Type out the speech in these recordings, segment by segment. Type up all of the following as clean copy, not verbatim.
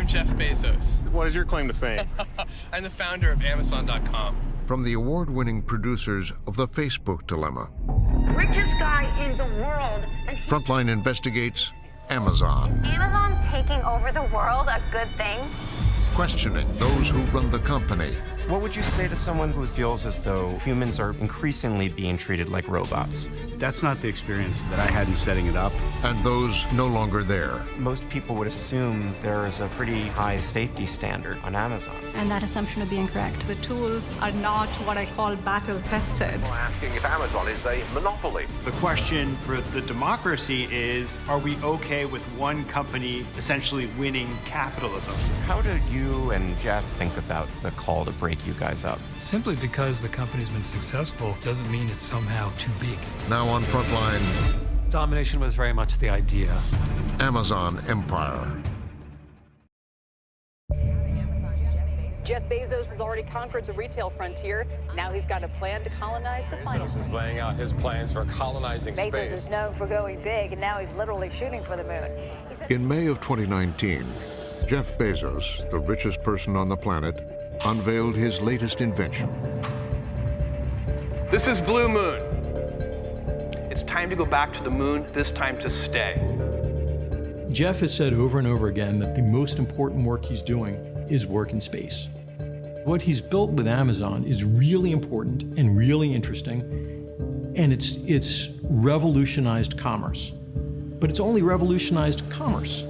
I'm Jeff Bezos. What is your claim to fame? I'm the founder of Amazon.com. From the award-winning producers of The Facebook Dilemma, Richest guy in the world. Frontline investigates Amazon. Amazon taking over the world a good thing? Questioning those who run the company. What would you say to someone who feels as though humans are increasingly being treated like robots? That's not the experience that I had in setting it up. And those no longer there. Most people would assume there is a pretty high safety standard on Amazon. And that assumption would be incorrect. The tools are not what I call battle-tested. We're asking if Amazon is a monopoly. The question for the democracy is, are we okay with one company essentially winning capitalism? How did you and Jeff think about the call to break you guys up? Simply because the company's been successful doesn't mean it's somehow too big. Now on Frontline, domination was very much the idea. Amazon Empire. Jeff Bezos has already conquered the retail frontier. Now he's got a plan to colonize the final. Bezos is laying out his plans for colonizing space. Bezos is known for going big, and now he's literally shooting for the moon. In May of 2019, Jeff Bezos, the richest person on the planet, unveiled his latest invention. This is Blue Moon. It's time to go back to the moon, this time to stay. Jeff has said over and over again that the most important work he's doing is work in space. What he's built with Amazon is really important and really interesting, and it's revolutionized commerce. But it's only revolutionized commerce.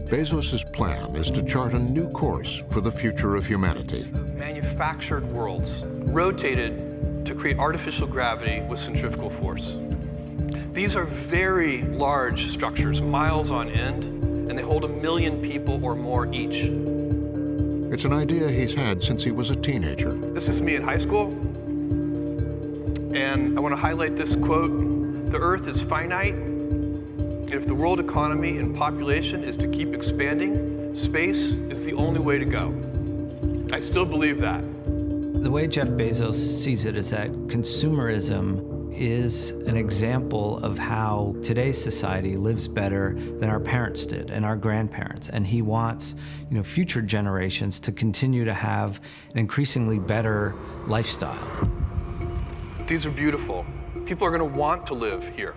Bezos' plan is to chart a new course for the future of humanity. Manufactured worlds rotated to create artificial gravity with centrifugal force. These are very large structures, miles on end, and they hold 1 million people or more each. It's an idea he's had since he was a teenager. This is me in high school, and I want to highlight this quote: "The Earth is finite, and if the world economy and population is to keep expanding, space is the only way to go." I still believe that. The way Jeff Bezos sees it is that consumerism is an example of how today's society lives better than our parents did and our grandparents. And he wants, future generations to continue to have an increasingly better lifestyle. These are beautiful. People are going to want to live here.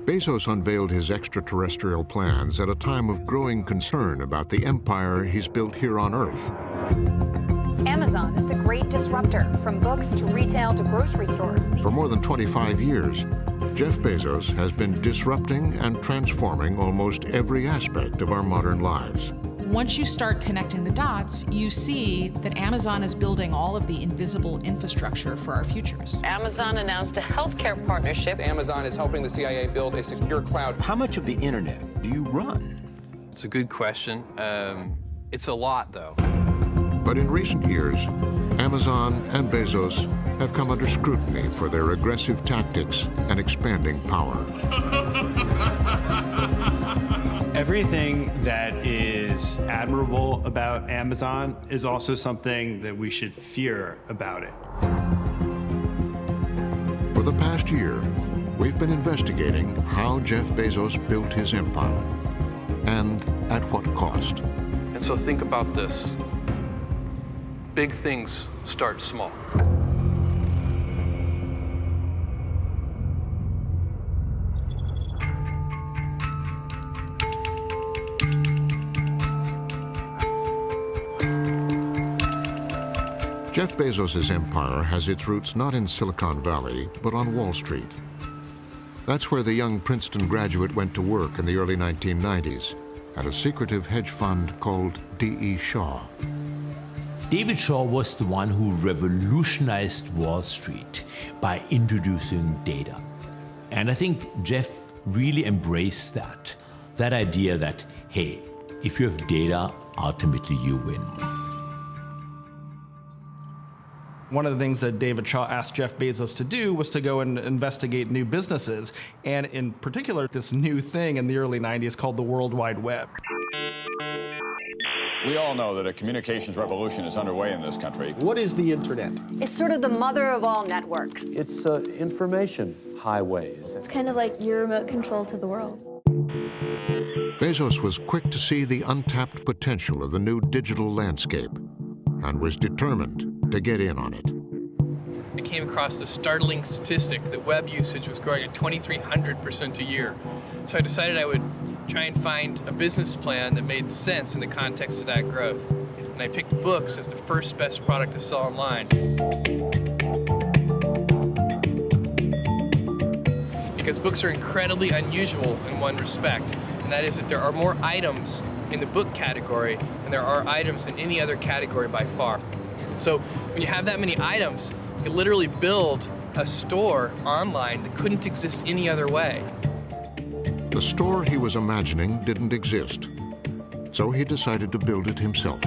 Bezos unveiled his extraterrestrial plans at a time of growing concern about the empire he's built here on Earth. Amazon is the great disruptor, from books to retail to grocery stores. For more than 25 years, Jeff Bezos has been disrupting and transforming almost every aspect of our modern lives. Once you start connecting the dots, you see that Amazon is building all of the invisible infrastructure for our futures. Amazon announced a healthcare partnership. Amazon is helping the CIA build a secure cloud. How much of the internet do you run? It's a good question. It's a lot, though. But in recent years, Amazon and Bezos have come under scrutiny for their aggressive tactics and expanding power. Everything that is admirable about Amazon is also something that we should fear about it. For the past year, we've been investigating how Jeff Bezos built his empire and at what cost. And so think about this. Big things start small. Jeff Bezos' empire has its roots not in Silicon Valley, but on Wall Street. That's where the young Princeton graduate went to work in the early 1990s at a secretive hedge fund called D.E. Shaw. David Shaw was the one who revolutionized Wall Street by introducing data. And I think Jeff really embraced that idea that, hey, if you have data, ultimately you win. One of the things that David Shaw asked Jeff Bezos to do was to go and investigate new businesses, and in particular, this new thing in the early 90s called the World Wide Web. We all know that a communications revolution is underway in this country. What is the internet? It's sort of the mother of all networks. It's information highways. It's kind of like your remote control to the world. Bezos was quick to see the untapped potential of the new digital landscape and was determined to get in on it. I came across the startling statistic that web usage was growing at 2,300% a year. So I decided I would try and find a business plan that made sense in the context of that growth. And I picked books as the first best product to sell online. Because books are incredibly unusual in one respect, and that is that there are more items in the book category than there are items in any other category by far. So when you have that many items, you can literally build a store online that couldn't exist any other way. The store he was imagining didn't exist, so he decided to build it himself.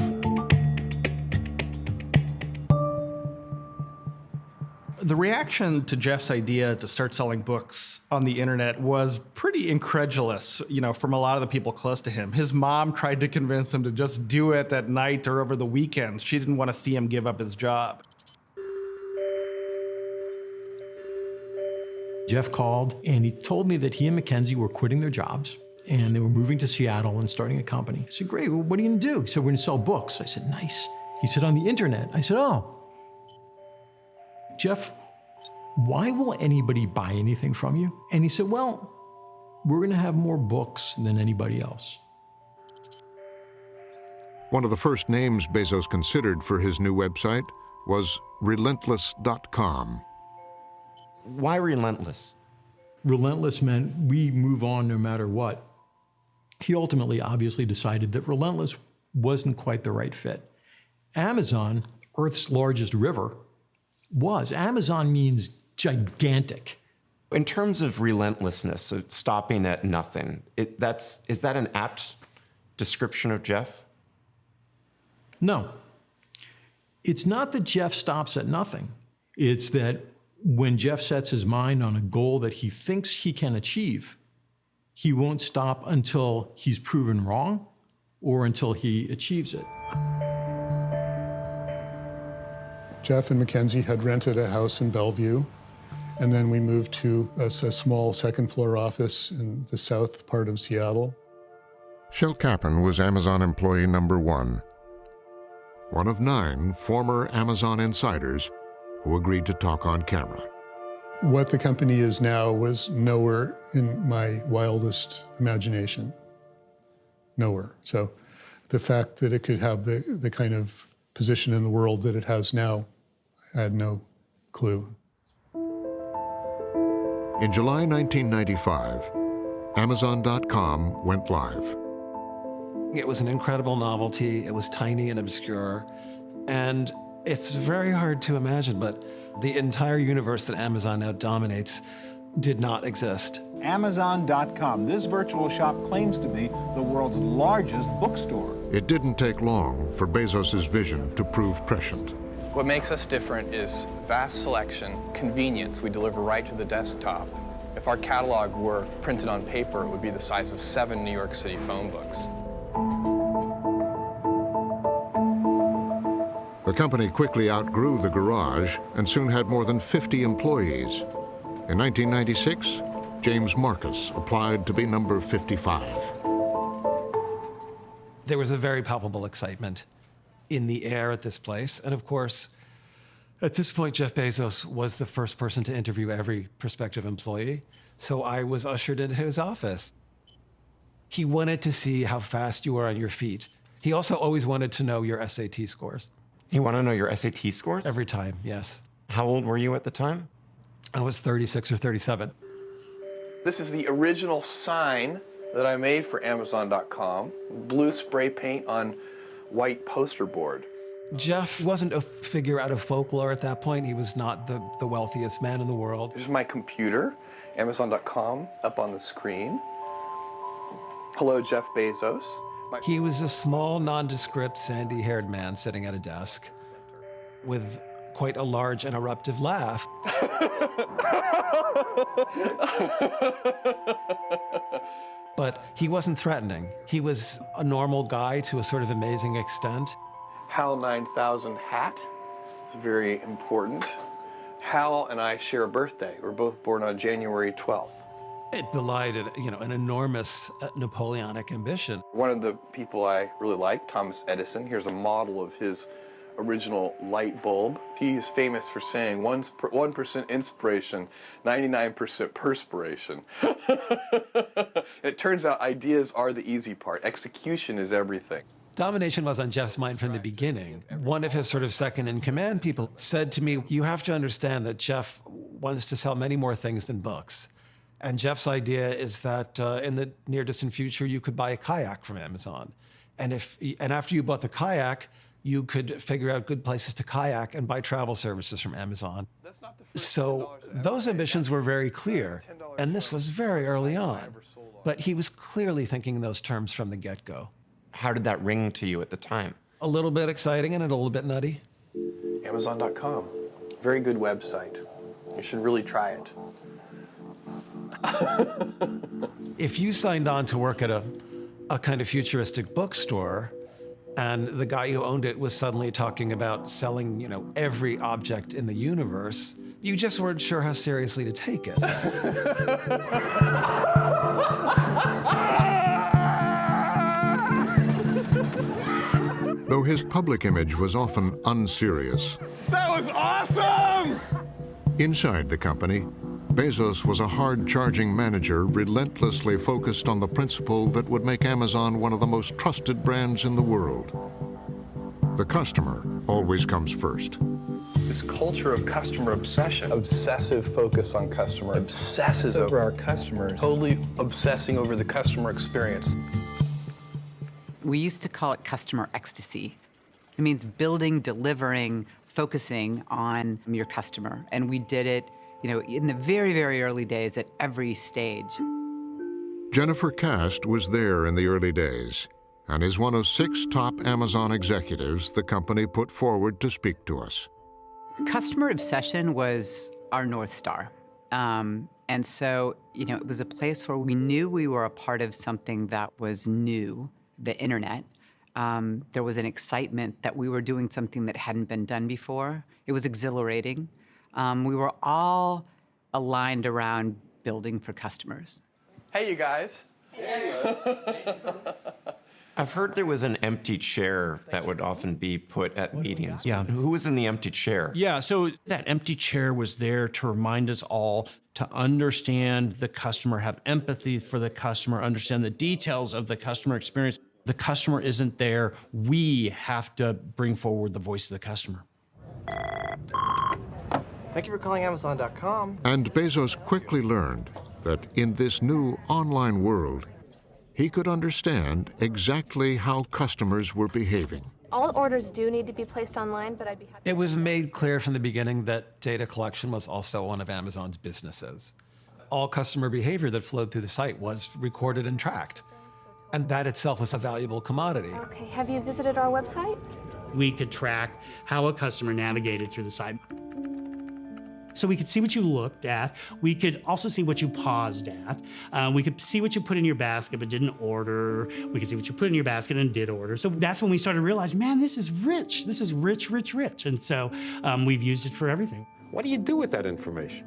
The reaction to Jeff's idea to start selling books on the internet was pretty incredulous, from a lot of the people close to him. His mom tried to convince him to just do it at night or over the weekends. She didn't want to see him give up his job. Jeff called and he told me that he and Mackenzie were quitting their jobs and they were moving to Seattle and starting a company. I said, great, well, what are you gonna do? He said, we're gonna sell books. I said, nice. He said, on the internet. I said, oh. Jeff, why will anybody buy anything from you? And he said, well, we're gonna have more books than anybody else. One of the first names Bezos considered for his new website was relentless.com. Why relentless? Relentless meant we move on no matter what. He ultimately obviously decided that relentless wasn't quite the right fit. Amazon, Earth's largest river, was. Amazon means gigantic. In terms of relentlessness, so stopping at nothing, is that an apt description of Jeff? No. It's not that Jeff stops at nothing. It's that when Jeff sets his mind on a goal that he thinks he can achieve, he won't stop until he's proven wrong or until he achieves it. Jeff and Mackenzie had rented a house in Bellevue, and then we moved to a small second-floor office in the south part of Seattle. Shel Kappan was Amazon employee number one of 9 former Amazon insiders who agreed to talk on camera. What the company is now was nowhere in my wildest imagination. Nowhere. So the fact that it could have the kind of position in the world that it has now, I had no clue. In July 1995, Amazon.com went live. It was an incredible novelty. It was tiny and obscure. And it's very hard to imagine, but the entire universe that Amazon now dominates did not exist. Amazon.com. This virtual shop claims to be the world's largest bookstore. It didn't take long for Bezos' vision to prove prescient. What makes us different is vast selection, convenience. We deliver right to the desktop. If our catalog were printed on paper, it would be the size of 7 New York City phone books. The company quickly outgrew the garage and soon had more than 50 employees. In 1996, James Marcus applied to be number 55. There was a very palpable excitement in the air at this place. And of course, at this point, Jeff Bezos was the first person to interview every prospective employee. So I was ushered into his office. He wanted to see how fast you were on your feet. He also always wanted to know your SAT scores. You want to know your SAT scores? Every time, yes. How old were you at the time? I was 36 or 37. This is the original sign that I made for Amazon.com. Blue spray paint on white poster board. Jeff wasn't a figure out of folklore at that point. He was not the wealthiest man in the world. Here's my computer, Amazon.com, up on the screen. Hello, Jeff Bezos. He was a small, nondescript, sandy-haired man sitting at a desk with quite a large and eruptive laugh. But he wasn't threatening. He was a normal guy to a sort of amazing extent. Hal 9000 hat is very important. Hal and I share a birthday. We're both born on January 12th. It belied, an enormous Napoleonic ambition. One of the people I really like, Thomas Edison, here's a model of his original light bulb. He is famous for saying 1% inspiration, 99% perspiration. It turns out ideas are the easy part. Execution is everything. Domination was on Jeff's mind from the beginning. One of his sort of second-in-command people said to me, you have to understand that Jeff wants to sell many more things than books. And Jeff's idea is that in the near-distant future, you could buy a kayak from Amazon. And after you bought the kayak, you could figure out good places to kayak and buy travel services from Amazon. So those ambitions were very clear, and this was very early on. But he was clearly thinking in those terms from the get-go. How did that ring to you at the time? A little bit exciting and a little bit nutty. Amazon.com, very good website. You should really try it. If you signed on to work at a kind of futuristic bookstore, and the guy who owned it was suddenly talking about selling, every object in the universe, you just weren't sure how seriously to take it. Though his public image was often unserious, That was awesome! inside the company, Bezos was a hard-charging manager relentlessly focused on the principle that would make Amazon one of the most trusted brands in the world. The customer always comes first. This culture of customer obsession, obsessive focus on customer, obsesses over our customers, totally obsessing over the customer experience. We used to call it customer ecstasy. It means building, delivering, focusing on your customer. And we did it, in the very, very early days at every stage. Jennifer Cast was there in the early days and is one of 6 top Amazon executives the company put forward to speak to us. Customer obsession was our North Star. And so, it was a place where we knew we were a part of something that was new, the internet. There was an excitement that we were doing something that hadn't been done before. It was exhilarating. We were all aligned around building for customers. Hey, you guys. I've heard there was an empty chair that would often be put at meetings. Yeah. Who was in the empty chair? Yeah, so that empty chair was there to remind us all to understand the customer, have empathy for the customer, understand the details of the customer experience. The customer isn't there. We have to bring forward the voice of the customer. Thank you for calling Amazon.com. And Bezos quickly learned that in this new online world, he could understand exactly how customers were behaving. All orders do need to be placed online, but I'd be happy. It was made clear from the beginning that data collection was also one of Amazon's businesses. All customer behavior that flowed through the site was recorded and tracked. And that itself was a valuable commodity. Okay, have you visited our website? We could track how a customer navigated through the site. So we could see what you looked at. We could also see what you paused at. We could see what you put in your basket but didn't order. We could see what you put in your basket and did order. So that's when we started realizing, man, this is rich. This is rich, rich, rich. And so we've used it for everything. What do you do with that information?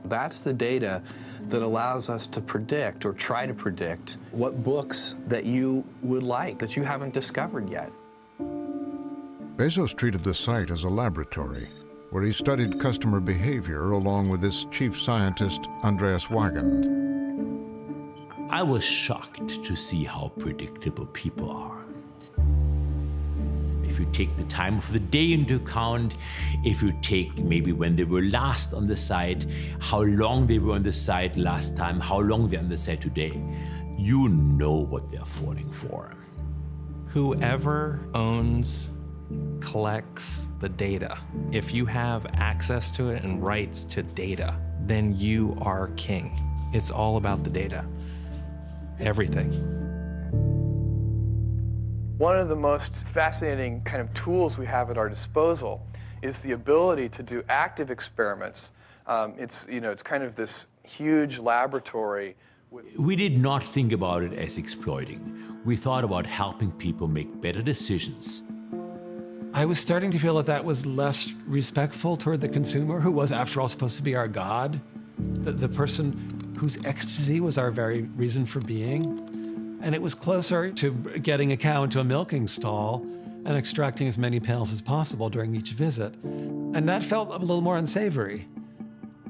That's the data that allows us to predict or try to predict what books that you would like that you haven't discovered yet. Bezos treated the site as a laboratory where he studied customer behavior along with his chief scientist, Andreas Weigand. I was shocked to see how predictable people are. If you take the time of the day into account, if you take maybe when they were last on the site, how long they were on the site last time, how long they're on the site today, you know what they're falling for. Whoever owns, collects the data, if you have access to it and rights to data, then you are king. It's all about the data. Everything. One of the most fascinating kind of tools we have at our disposal is the ability to do active experiments. It's kind of this huge laboratory. We did not think about it as exploiting. We thought about helping people make better decisions. I was starting to feel that that was less respectful toward the consumer, who was, after all, supposed to be our God. The person whose ecstasy was our very reason for being. And it was closer to getting a cow into a milking stall and extracting as many pails as possible during each visit. And that felt a little more unsavory.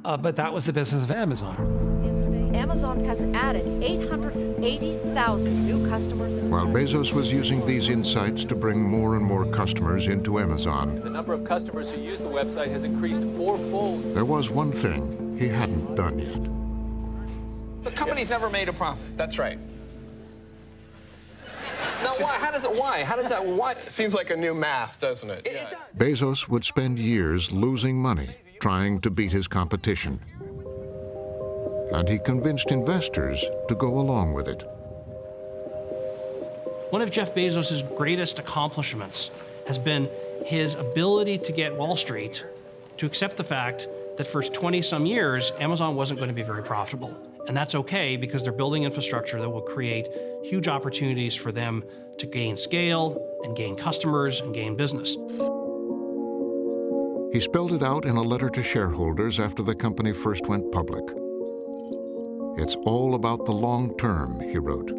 But that was the business of Amazon. Amazon has added 880,000 new customers. While Bezos was using these insights to bring more and more customers into Amazon, The number of customers who use the website has increased fourfold. there was one thing he hadn't done yet. The company's never made a profit. That's right. Now, why? How does it? Why? How does that? Why? Seems like a new math, doesn't it? Bezos would spend years losing money trying to beat his competition. And he convinced investors to go along with it. One of Jeff Bezos' greatest accomplishments has been his ability to get Wall Street to accept the fact that for 20-some years, Amazon wasn't going to be very profitable. And that's okay, because they're building infrastructure that will create huge opportunities for them to gain scale and gain customers and gain business. He spelled it out in a letter to shareholders after the company first went public. It's all about the long term, he wrote,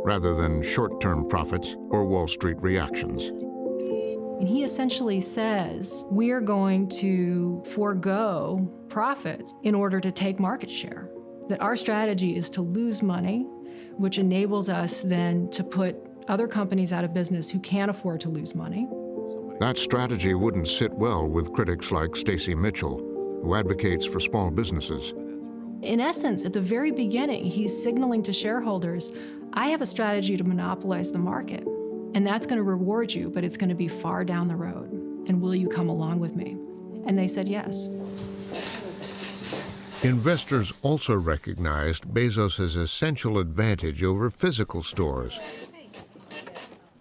rather than short-term profits or Wall Street reactions. And he essentially says, we're going to forego profits in order to take market share. That our strategy is to lose money, which enables us then to put other companies out of business who can't afford to lose money. That strategy wouldn't sit well with critics like Stacy Mitchell, who advocates for small businesses. In essence, at the very beginning, he's signaling to shareholders, I have a strategy to monopolize the market, and that's going to reward you, but it's going to be far down the road. And will you come along with me? And they said yes. Investors also recognized Bezos' essential advantage over physical stores,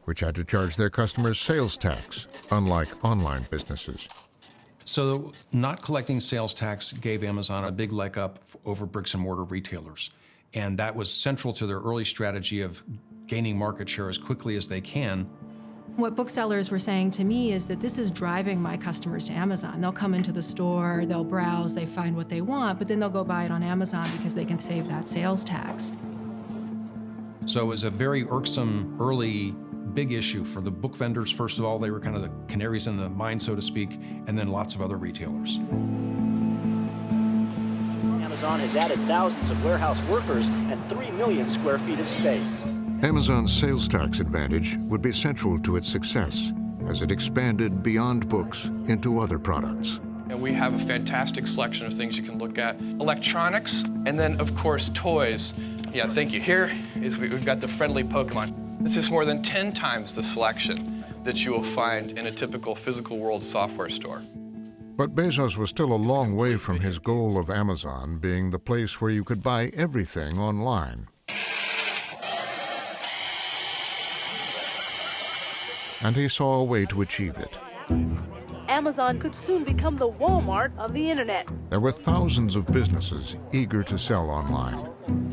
which had to charge their customers sales tax, unlike online businesses. So not collecting sales tax gave Amazon a big leg up over bricks and mortar retailers. And that was central to their early strategy of gaining market share as quickly as they can. What booksellers were saying to me is that this is driving my customers to Amazon. They'll come into the store, they'll browse, they find what they want, but then they'll go buy it on Amazon because they can save that sales tax. So it was a very irksome early big issue for the book vendors. First of all, they were kind of the canaries in the mine, so to speak, and then lots of other retailers. Amazon has added thousands of warehouse workers and 3 million square feet of space. Amazon's sales tax advantage would be central to its success as it expanded beyond books into other products. And we have a fantastic selection of things you can look at. Electronics, and then of course toys. Yeah, thank you. Here is we've got the friendly Pokemon. This is more than 10 times the selection that you will find in a typical physical world software store. But Bezos was still a long way from his goal of Amazon being the place where you could buy everything online. And he saw a way to achieve it. Amazon could soon become the Walmart of the internet. There were thousands of businesses eager to sell online.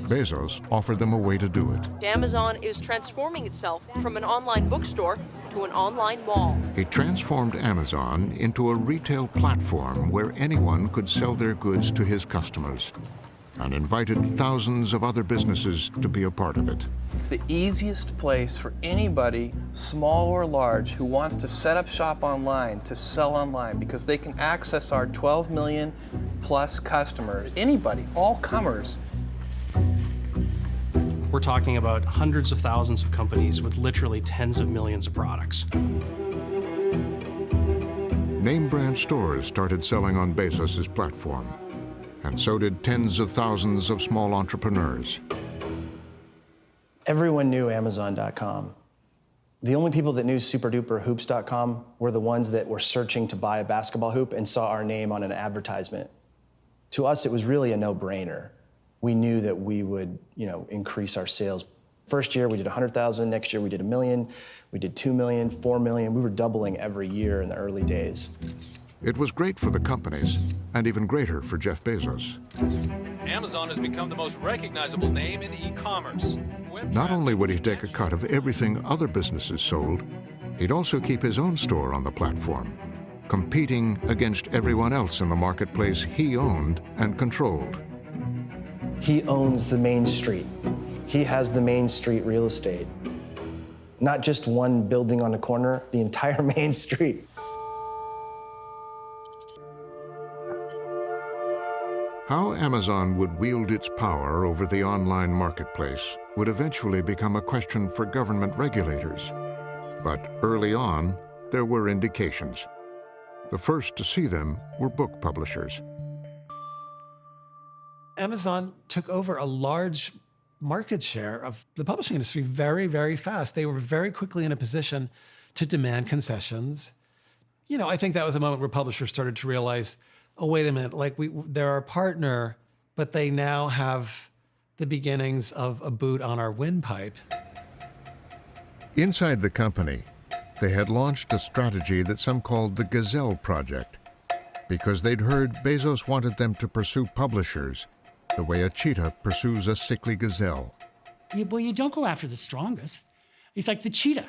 Bezos offered them a way to do it. Amazon is transforming itself from an online bookstore to an online mall. He transformed Amazon into a retail platform where anyone could sell their goods to his customers, and invited thousands of other businesses to be a part of it. It's the easiest place for anybody, small or large, who wants to set up shop online, to sell online, because they can access our 12 million plus customers. Anybody, all comers. We're talking about hundreds of thousands of companies with literally tens of millions of products. Name brand stores started selling on Bezos' platform, and so did tens of thousands of small entrepreneurs. Everyone knew Amazon.com. The only people that knew superduperhoops.com were the ones that were searching to buy a basketball hoop and saw our name on an advertisement. To us, it was really a no-brainer. We knew that we would, increase our sales. First year, we did 100,000. Next year, we did 1 million. We did 2 million, 4 million. We were doubling every year in the early days. It was great for the companies, and even greater for Jeff Bezos. Amazon has become the most recognizable name in e-commerce. Not only would he take a cut of everything other businesses sold, he'd also keep his own store on the platform, competing against everyone else in the marketplace he owned and controlled. He owns the main street. He has the main street real estate. Not just one building on a corner, the entire main street. How Amazon would wield its power over the online marketplace would eventually become a question for government regulators. But early on, there were indications. The first to see them were book publishers. Amazon took over a large market share of the publishing industry very, very fast. They were very quickly in a position to demand concessions. You know, I think that was a moment where publishers started to realize, oh, wait a minute, like they're our partner, but they now have the beginnings of a boot on our windpipe. Inside the company, they had launched a strategy that some called the Gazelle Project, because they'd heard Bezos wanted them to pursue publishers the way a cheetah pursues a sickly gazelle. Well, you don't go after the strongest. It's like the cheetah.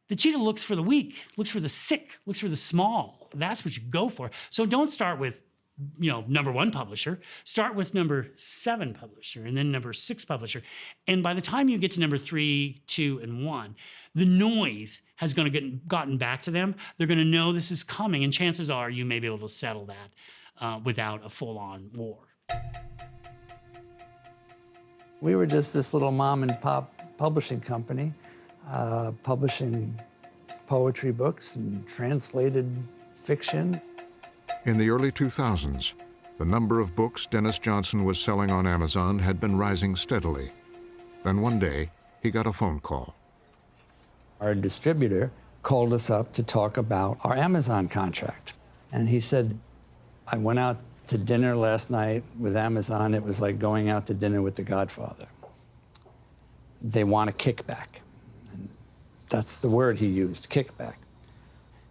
The cheetah looks for the weak, looks for the sick, looks for the small. That's what you go for. So don't start with, you know, number 1 publisher. Start with number 7 publisher and then number 6 publisher. And by the time you get to number 3, 2, and 1, the noise has gotten back to them. They're going to know this is coming, and chances are you may be able to settle that without a full-on war. We were just this little mom and pop publishing company, publishing poetry books and translated fiction. In the early 2000s, the number of books Dennis Johnson was selling on Amazon had been rising steadily. Then one day, he got a phone call. Our distributor called us up to talk about our Amazon contract. And he said, I went out to dinner last night with Amazon. It was like going out to dinner with the Godfather. They want a kickback. And that's the word he used, kickback.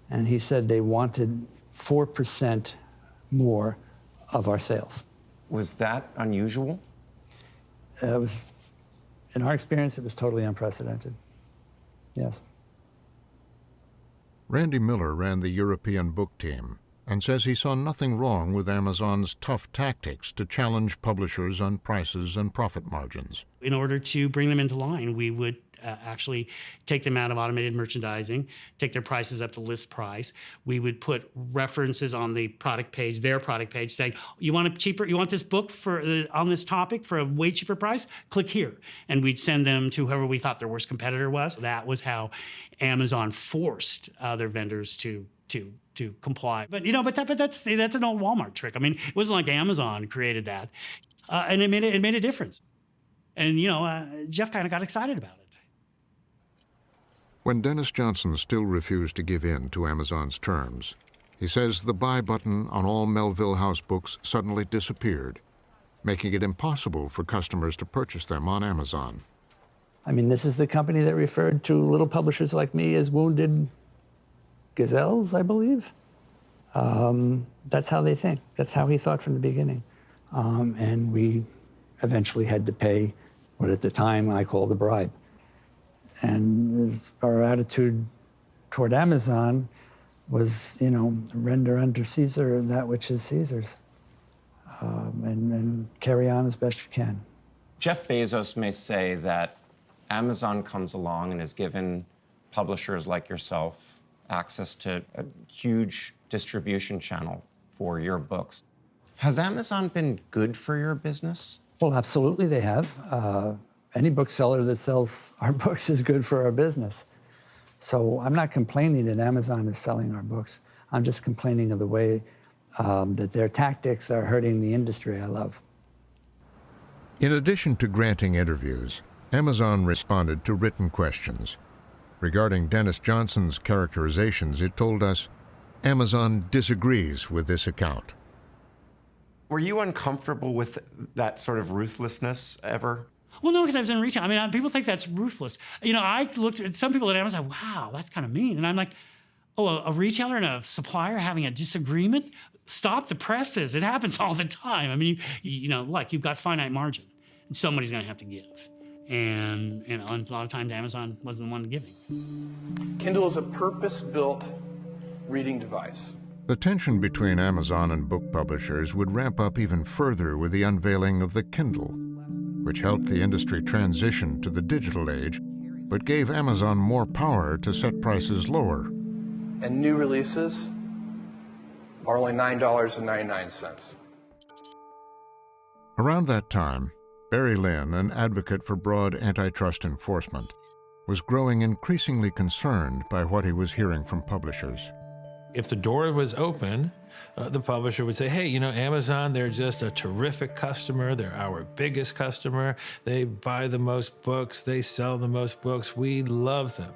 And he said they wanted 4% more of our sales. Was that unusual? It was, in our experience, it was totally unprecedented. Yes. Randy Miller ran the European book team and says he saw nothing wrong with Amazon's tough tactics to challenge publishers on prices and profit margins. In order to bring them into line, we would actually take them out of automated merchandising, take their prices up to list price. We would put references on the product page, their product page, saying, you want this book on this topic for a way cheaper price? Click here. And we'd send them to whoever we thought their worst competitor was. That was how Amazon forced their vendors to comply. But that's an old Walmart trick. I mean, it wasn't like Amazon created that, and it made a difference. And Jeff kind of got excited about it. When Dennis Johnson still refused to give in to Amazon's terms, he says the buy button on all Melville House books suddenly disappeared, making it impossible for customers to purchase them on Amazon. I mean, this is the company that referred to little publishers like me as wounded gazelles, I believe. That's how they think. That's how he thought from the beginning. And we eventually had to pay what at the time I called a bribe. And our attitude toward Amazon was, render unto Caesar that which is Caesar's, and carry on as best you can. Jeff Bezos may say that Amazon comes along and has given publishers like yourself access to a huge distribution channel for your books. Has Amazon been good for your business? Well, absolutely they have. Any bookseller that sells our books is good for our business. So I'm not complaining that Amazon is selling our books. I'm just complaining of the way that their tactics are hurting the industry I love. In addition to granting interviews, Amazon responded to written questions. Regarding Dennis Johnson's characterizations, it told us, Amazon disagrees with this account. Were you uncomfortable with that sort of ruthlessness ever? Well, no, because I was in retail. I mean, people think that's ruthless. I looked at some people at Amazon, wow, that's kind of mean. And I'm like, oh, a retailer and a supplier having a disagreement? Stop the presses. It happens all the time. I mean, you've got finite margin, and somebody's going to have to give. And a lot of times Amazon wasn't the one giving. Kindle is a purpose-built reading device. The tension between Amazon and book publishers would ramp up even further with the unveiling of the Kindle. which helped the industry transition to the digital age, but gave Amazon more power to set prices lower. And new releases are only $9.99. Around that time, Barry Lynn, an advocate for broad antitrust enforcement, was growing increasingly concerned by what he was hearing from publishers. If the door was open, the publisher would say, hey, you know, Amazon, they're just a terrific customer. They're our biggest customer. They buy the most books. They sell the most books. We love them.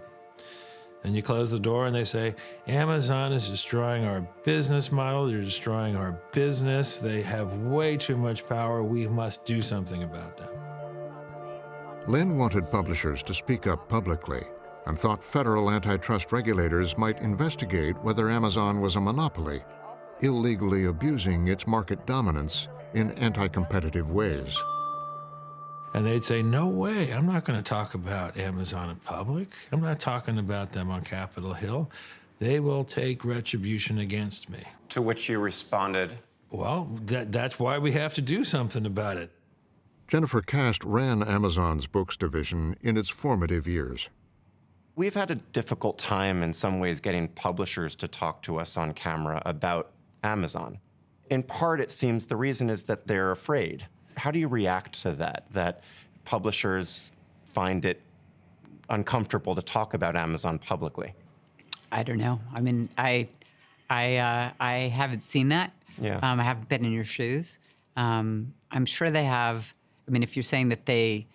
And you close the door and they say, Amazon is destroying our business model. They're destroying our business. They have way too much power. We must do something about them. Lynn wanted publishers to speak up publicly and thought federal antitrust regulators might investigate whether Amazon was a monopoly, illegally abusing its market dominance in anti-competitive ways. And they'd say, no way, I'm not going to talk about Amazon in public. I'm not talking about them on Capitol Hill. They will take retribution against me. To which you responded, well, that's why we have to do something about it. Jennifer Cast ran Amazon's books division in its formative years. We've had a difficult time in some ways getting publishers to talk to us on camera about Amazon. In part, it seems the reason is that they're afraid. How do you react to that publishers find it uncomfortable to talk about Amazon publicly? I don't know. I mean, I haven't seen that. Yeah. I haven't been in your shoes. I'm sure they have. I mean, if you're saying that they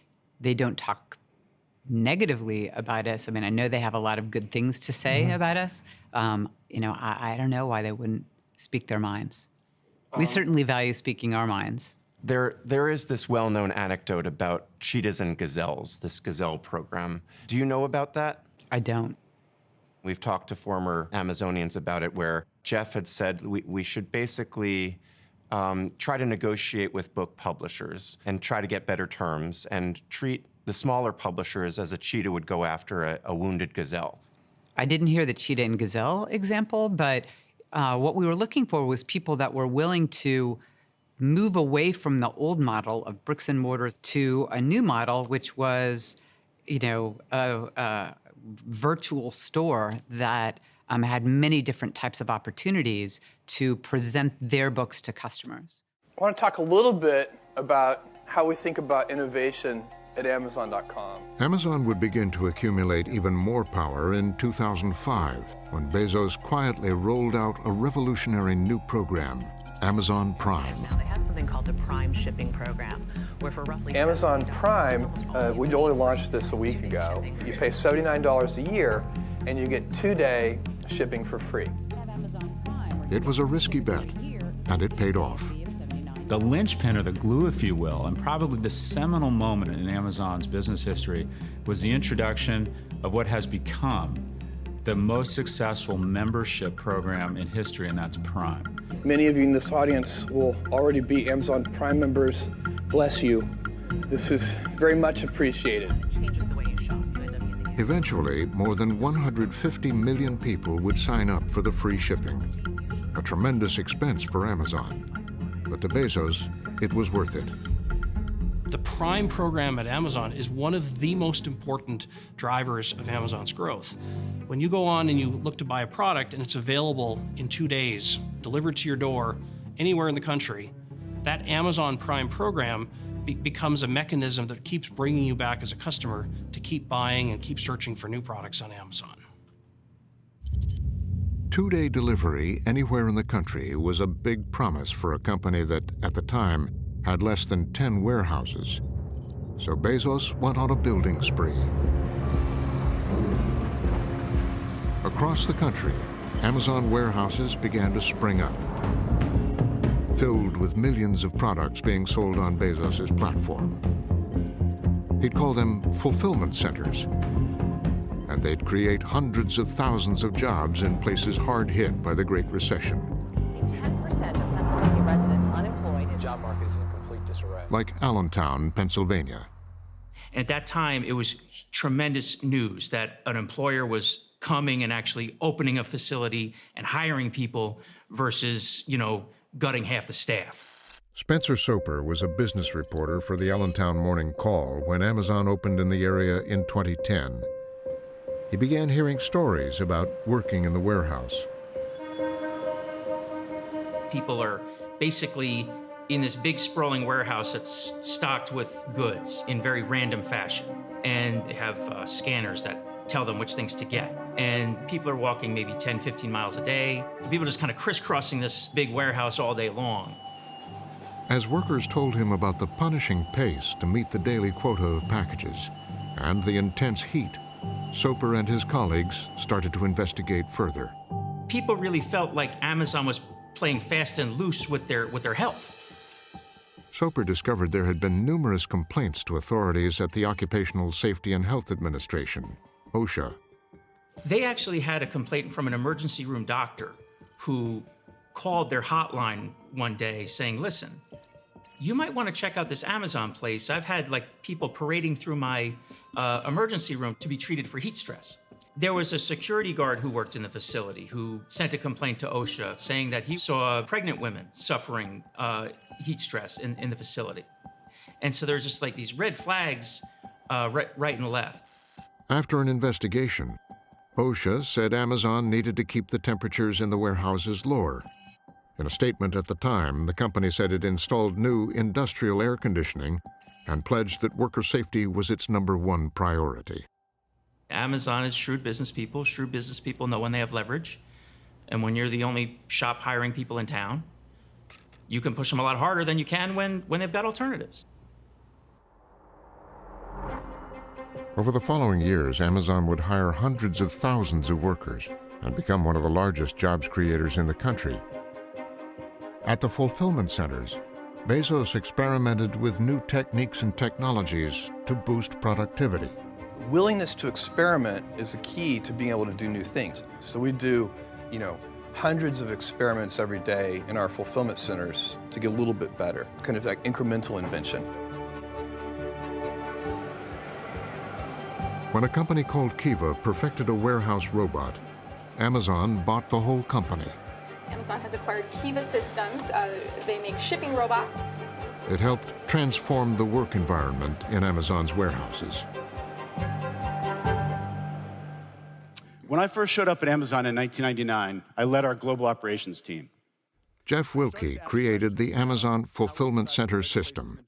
don't talk negatively about us, I mean, I know they have a lot of good things to say about us. You know, I don't know why they wouldn't speak their minds. We certainly value speaking our minds. There is this well-known anecdote about cheetahs and gazelles, this gazelle program. Do you know about that? I don't. We've talked to former Amazonians about it, where Jeff had said we should basically try to negotiate with book publishers and try to get better terms and treat the smaller publishers as a cheetah would go after a wounded gazelle. I didn't hear the cheetah and gazelle example, but what we were looking for was people that were willing to move away from the old model of bricks and mortar to a new model, which was, you know, a virtual store that had many different types of opportunities to present their books to customers. I want to talk a little bit about how we think about innovation at Amazon.com. Amazon would begin to accumulate even more power in 2005 when Bezos quietly rolled out a revolutionary new program, Amazon Prime. Now they have something called a Prime shipping program, where for roughly Amazon Prime, we only launched this a week ago. You pay $79 a year, and you get 2-day shipping for free. It was a risky bet, and it paid off. The linchpin, or the glue, if you will, and probably the seminal moment in Amazon's business history was the introduction of what has become the most successful membership program in history, and that's Prime. Many of you in this audience will already be Amazon Prime members. Bless you. This is very much appreciated. changes the way you shop. You end up using Eventually, more than 150 million people would sign up for the free shipping, a tremendous expense for Amazon. But to Bezos, it was worth it. The Prime program at Amazon is one of the most important drivers of Amazon's growth. When you go on and you look to buy a product and it's available in 2 days, delivered to your door, anywhere in the country, that Amazon Prime program becomes a mechanism that keeps bringing you back as a customer to keep buying and keep searching for new products on Amazon. 2-day delivery anywhere in the country was a big promise for a company that, at the time, had less than 10 warehouses. So Bezos went on a building spree. Across the country, Amazon warehouses began to spring up, filled with millions of products being sold on Bezos's platform. He'd call them fulfillment centers, and they'd create hundreds of thousands of jobs in places hard hit by the Great Recession. 10% of Pennsylvania residents unemployed. The job market is in complete disarray. Like Allentown, Pennsylvania. At that time, it was tremendous news that an employer was coming and actually opening a facility and hiring people versus, gutting half the staff. Spencer Soper was a business reporter for the Allentown Morning Call when Amazon opened in the area in 2010. He began hearing stories about working in the warehouse. People are basically in this big sprawling warehouse that's stocked with goods in very random fashion. And they have scanners that tell them which things to get. And people are walking maybe 10, 15 miles a day. People are just kind of crisscrossing this big warehouse all day long. As workers told him about the punishing pace to meet the daily quota of packages and the intense heat, Soper and his colleagues started to investigate further. People really felt like Amazon was playing fast and loose with their health. Soper discovered there had been numerous complaints to authorities at the Occupational Safety and Health Administration, OSHA. They actually had a complaint from an emergency room doctor who called their hotline one day saying, listen, you might want to check out this Amazon place. I've had people parading through my emergency room to be treated for heat stress. There was a security guard who worked in the facility who sent a complaint to OSHA saying that he saw pregnant women suffering heat stress in the facility. And so there's just these red flags right and left. After an investigation, OSHA said Amazon needed to keep the temperatures in the warehouses lower. In a statement at the time, the company said it installed new industrial air conditioning and pledged that worker safety was its #1 priority. Amazon is shrewd business people. Shrewd business people know when they have leverage. And when you're the only shop hiring people in town, you can push them a lot harder than you can when they've got alternatives. Over the following years, Amazon would hire hundreds of thousands of workers and become one of the largest jobs creators in the country. At the fulfillment centers, Bezos experimented with new techniques and technologies to boost productivity. Willingness to experiment is the key to being able to do new things. So we do, hundreds of experiments every day in our fulfillment centers to get a little bit better, kind of like incremental invention. When a company called Kiva perfected a warehouse robot, Amazon bought the whole company. Amazon has acquired Kiva Systems. They make shipping robots. It helped transform the work environment in Amazon's warehouses. When I first showed up at Amazon in 1999, I led our global operations team. Jeff Wilkie created the Amazon Fulfillment Center system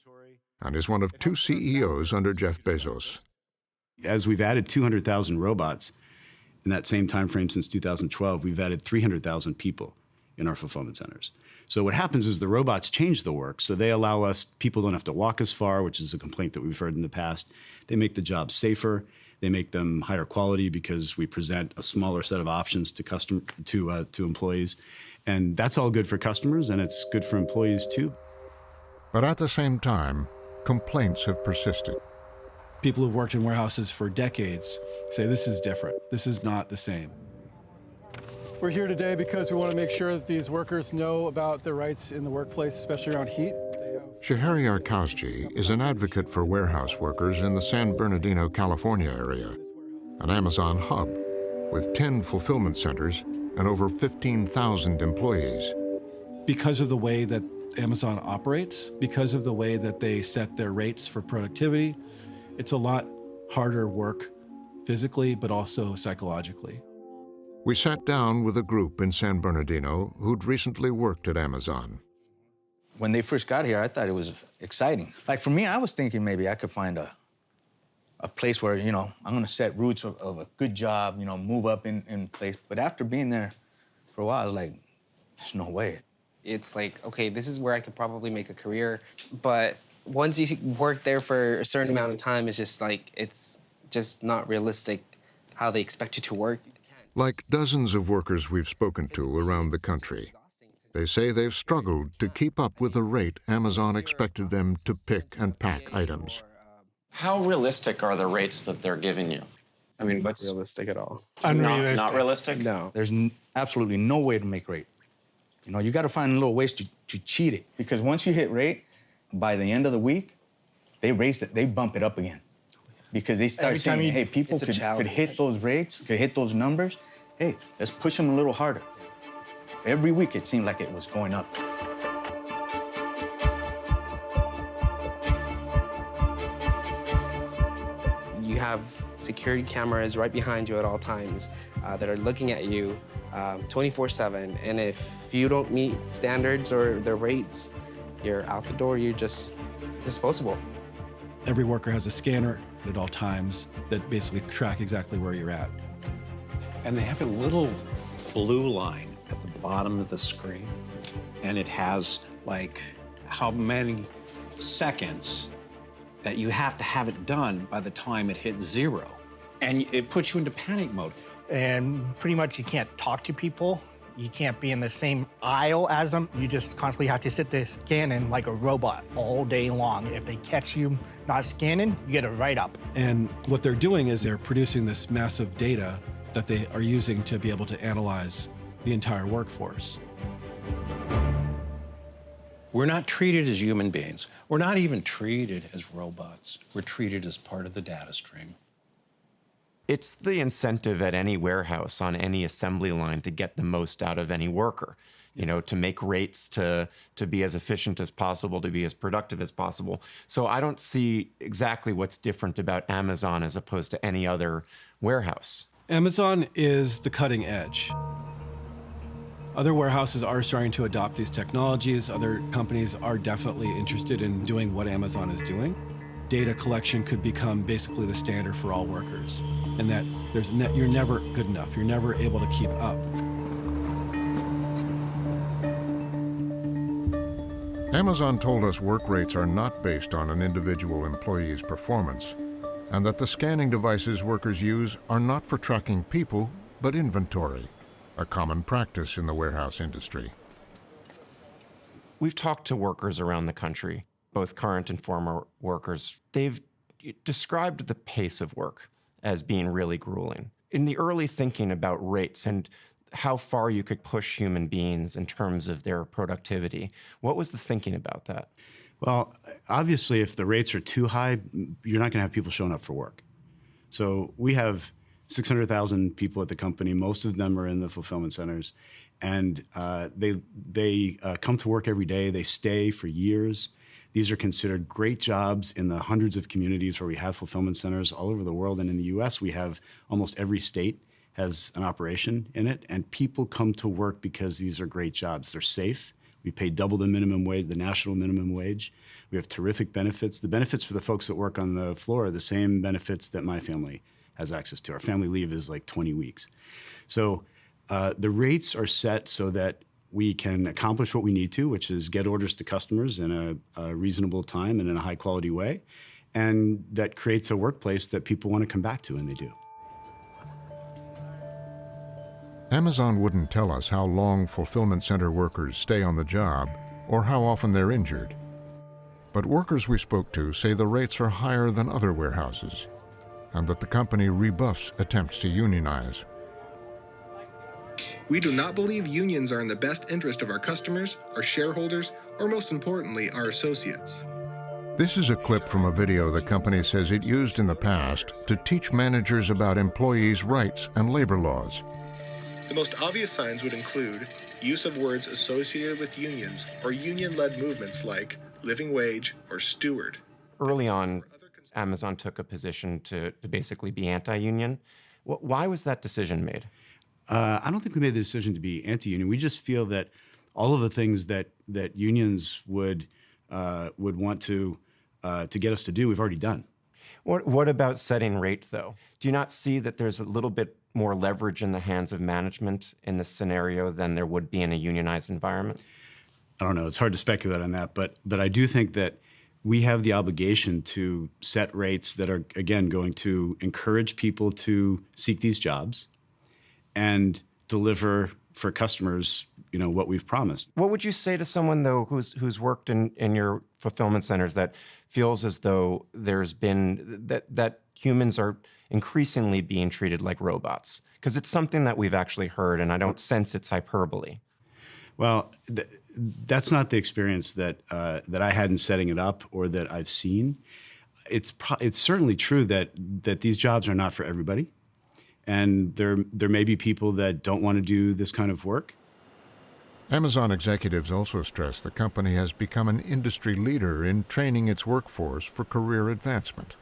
and is one of 2 CEOs under Jeff Bezos. As we've added 200,000 robots in that same time frame since 2012, we've added 300,000 people in our fulfillment centers. So what happens is the robots change the work. So they allow us, people don't have to walk as far, which is a complaint that we've heard in the past. They make the job safer. They make them higher quality because we present a smaller set of options to employees. And that's all good for customers, and it's good for employees too. But at the same time, complaints have persisted. People who've worked in warehouses for decades say this is different. This is not the same. We're here today because we want to make sure that these workers know about their rights in the workplace, especially around heat. Shahari Arkowski is an advocate for warehouse workers in the San Bernardino, California area, an Amazon hub with 10 fulfillment centers and over 15,000 employees. Because of the way that Amazon operates, because of the way that they set their rates for productivity, it's a lot harder work physically, but also psychologically. We sat down with a group in San Bernardino who'd recently worked at Amazon. When they first got here, I thought it was exciting. Like for me, I was thinking maybe I could find a place where, I'm gonna set roots of a good job, move up in place. But after being there for a while, I was like, there's no way. It's like, okay, this is where I could probably make a career. But once you work there for a certain amount of time, it's just not realistic how they expect you to work. Like dozens of workers we've spoken to around the country, they say they've struggled to keep up with the rate Amazon expected them to pick and pack items. How realistic are the rates that they're giving you? I mean, what's realistic at all? Unrealistic. Not realistic? No. There's absolutely no way to make rate. You got to find little ways to cheat it. Because once you hit rate, by the end of the week, they raise it, they bump it up again. Because they start saying, hey, people could hit those rates, could hit those numbers. Hey, let's push them a little harder. Every week, it seemed like it was going up. security cameras right behind you at all times that are looking at you 24/7. And if you don't meet standards or the rates, you're out the door, you're just disposable. Every worker has a scanner at all times that basically track exactly where you're at. And they have a little blue line at the bottom of the screen, and it has like how many seconds that you have to have it done by the time it hits 0. And it puts you into panic mode. And pretty much you can't talk to people. You can't be in the same aisle as them. You just constantly have to sit there scanning like a robot all day long. If they catch you not scanning, you get a write-up. And what they're doing is they're producing this massive data that they are using to be able to analyze the entire workforce. We're not treated as human beings. We're not even treated as robots. We're treated as part of the data stream. It's the incentive at any warehouse on any assembly line to get the most out of any worker, you know, to make rates, to be as efficient as possible, to be as productive as possible. So I don't see exactly what's different about Amazon as opposed to any other warehouse. Amazon is the cutting edge. Other warehouses are starting to adopt these technologies. Other companies are definitely interested in doing what Amazon is doing. Data collection could become basically the standard for all workers, and that you're never good enough. You're never able to keep up. Amazon told us work rates are not based on an individual employee's performance, and that the scanning devices workers use are not for tracking people, but inventory, a common practice in the warehouse industry. We've talked to workers around the country, both current and former workers. They've described the pace of work as being really grueling. In the early thinking about rates and how far you could push human beings in terms of their productivity, what was the thinking about that? Well, obviously, if the rates are too high, you're not going to have people showing up for work. So we have 600,000 people at the company. Most of them are in the fulfillment centers. And they come to work every day. They stay for years. These are considered great jobs in the hundreds of communities where we have fulfillment centers all over the world. And in the US, we have almost every state has an operation in it. And people come to work because these are great jobs. They're safe. We pay double the minimum wage, the national minimum wage. We have terrific benefits. The benefits for the folks that work on the floor are the same benefits that my family has access to. Our family leave is like 20 weeks. So the rates are set so that we can accomplish what we need to, which is get orders to customers in a reasonable time and in a high quality way. And that creates a workplace that people want to come back to, and they do. Amazon wouldn't tell us how long fulfillment center workers stay on the job or how often they're injured. But workers we spoke to say the rates are higher than other warehouses, and that the company rebuffs attempts to unionize. We do not believe unions are in the best interest of our customers, our shareholders, or most importantly, our associates. This is a clip from a video the company says it used in the past to teach managers about employees' rights and labor laws. The most obvious signs would include use of words associated with unions or union-led movements like living wage or steward. Early on, Amazon took a position to basically be anti-union. Why was that decision made? I don't think we made the decision to be anti-union. We just feel that all of the things that unions would want to get us to do, we've already done. What about setting rate, though? Do you not see that there's a little bit more leverage in the hands of management in this scenario than there would be in a unionized environment? I don't know. It's hard to speculate on that, but I do think that we have the obligation to set rates that are, again, going to encourage people to seek these jobs and deliver for customers, you know, what we've promised. What would you say to someone, though, who's worked in your fulfillment centers that feels as though there's been that humans are increasingly being treated like robots? Because it's something that we've actually heard, and I don't sense it's hyperbole. Well, that's not the experience that I had in setting it up or that I've seen. It's certainly true that these jobs are not for everybody. And there may be people that don't want to do this kind of work. Amazon executives also stress the company has become an industry leader in training its workforce for career advancement.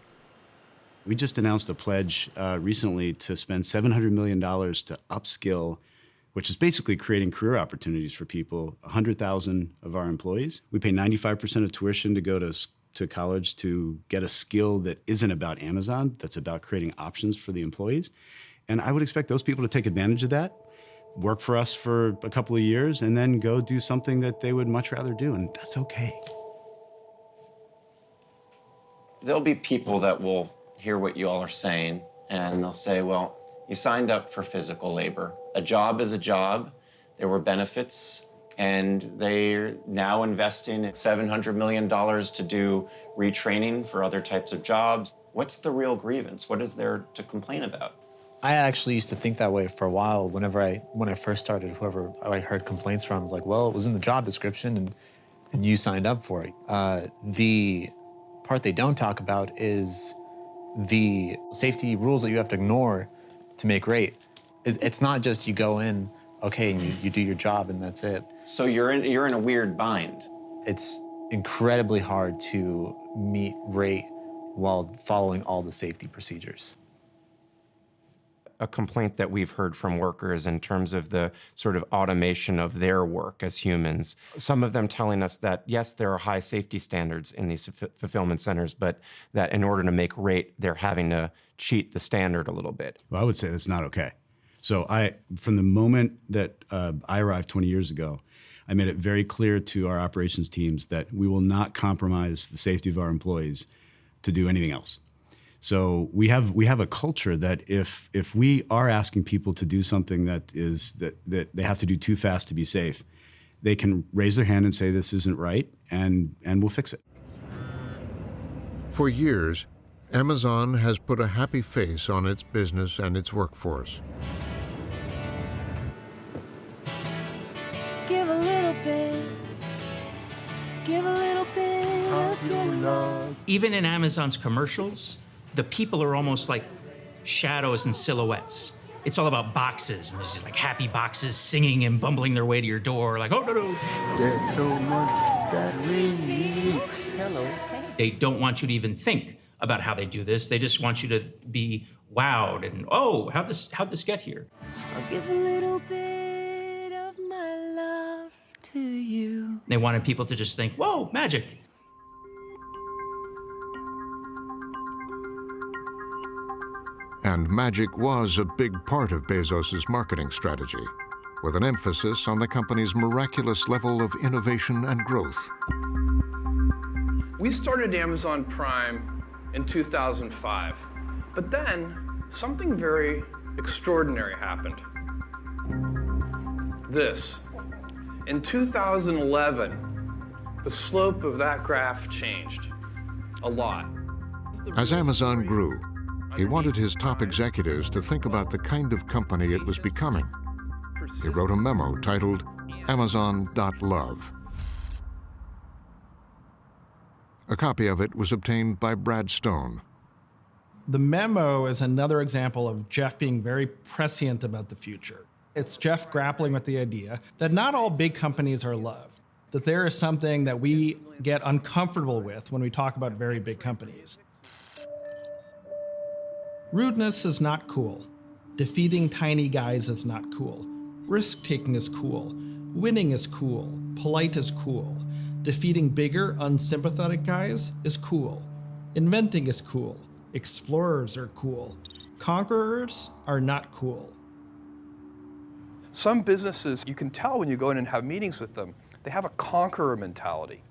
We just announced a pledge recently to spend $700 million to upskill, which is basically creating career opportunities for people, 100,000 of our employees. We pay 95% of tuition to go to college to get a skill that isn't about Amazon, that's about creating options for the employees. And I would expect those people to take advantage of that, work for us for a couple of years, and then go do something that they would much rather do, and that's okay. There'll be people that will hear what you all are saying, and they'll say, well, you signed up for physical labor. A job is a job. There were benefits, and they're now investing $700 million to do retraining for other types of jobs. What's the real grievance? What is there to complain about? I actually used to think that way for a while. When I first started, whoever I heard complaints from was like, well, it was in the job description and you signed up for it. The part they don't talk about is the safety rules that you have to ignore to make rate. It's not just you go in, okay, and you do your job and that's it. So you're in a weird bind. It's incredibly hard to meet rate while following all the safety procedures. A complaint that we've heard from workers in terms of the sort of automation of their work as humans. Some of them telling us that, yes, there are high safety standards in these fulfillment centers, but that in order to make rate, they're having to cheat the standard a little bit. Well, I would say that's not okay. So from the moment that I arrived 20 years ago, I made it very clear to our operations teams that we will not compromise the safety of our employees to do anything else. So we have a culture that if we are asking people to do something that they have to do too fast to be safe, they can raise their hand and say this isn't right, and we'll fix it. For years, Amazon has put a happy face on its business and its workforce. Give a little bit. Give a little bit of your love. Even in Amazon's commercials, the people are almost like shadows and silhouettes. It's all about boxes, and there's just like happy boxes singing and bumbling their way to your door, like, oh, no, no. There's so much that we need. Hello. They don't want you to even think about how they do this. They just want you to be wowed and, oh, how'd this get here? I'll give a little bit of my love to you. They wanted people to just think, whoa, magic. And magic was a big part of Bezos' marketing strategy, with an emphasis on the company's miraculous level of innovation and growth. We started Amazon Prime in 2005, but then something very extraordinary happened. This. In 2011, the slope of that graph changed a lot. As Amazon grew, he wanted his top executives to think about the kind of company it was becoming. He wrote a memo titled Amazon.love. A copy of it was obtained by Brad Stone. The memo is another example of Jeff being very prescient about the future. It's Jeff grappling with the idea that not all big companies are loved, that there is something that we get uncomfortable with when we talk about very big companies. Rudeness is not cool. Defeating tiny guys is not cool. Risk-taking is cool. Winning is cool. Polite is cool. Defeating bigger, unsympathetic guys is cool. Inventing is cool. Explorers are cool. Conquerors are not cool. Some businesses, you can tell when you go in and have meetings with them, they have a conqueror mentality.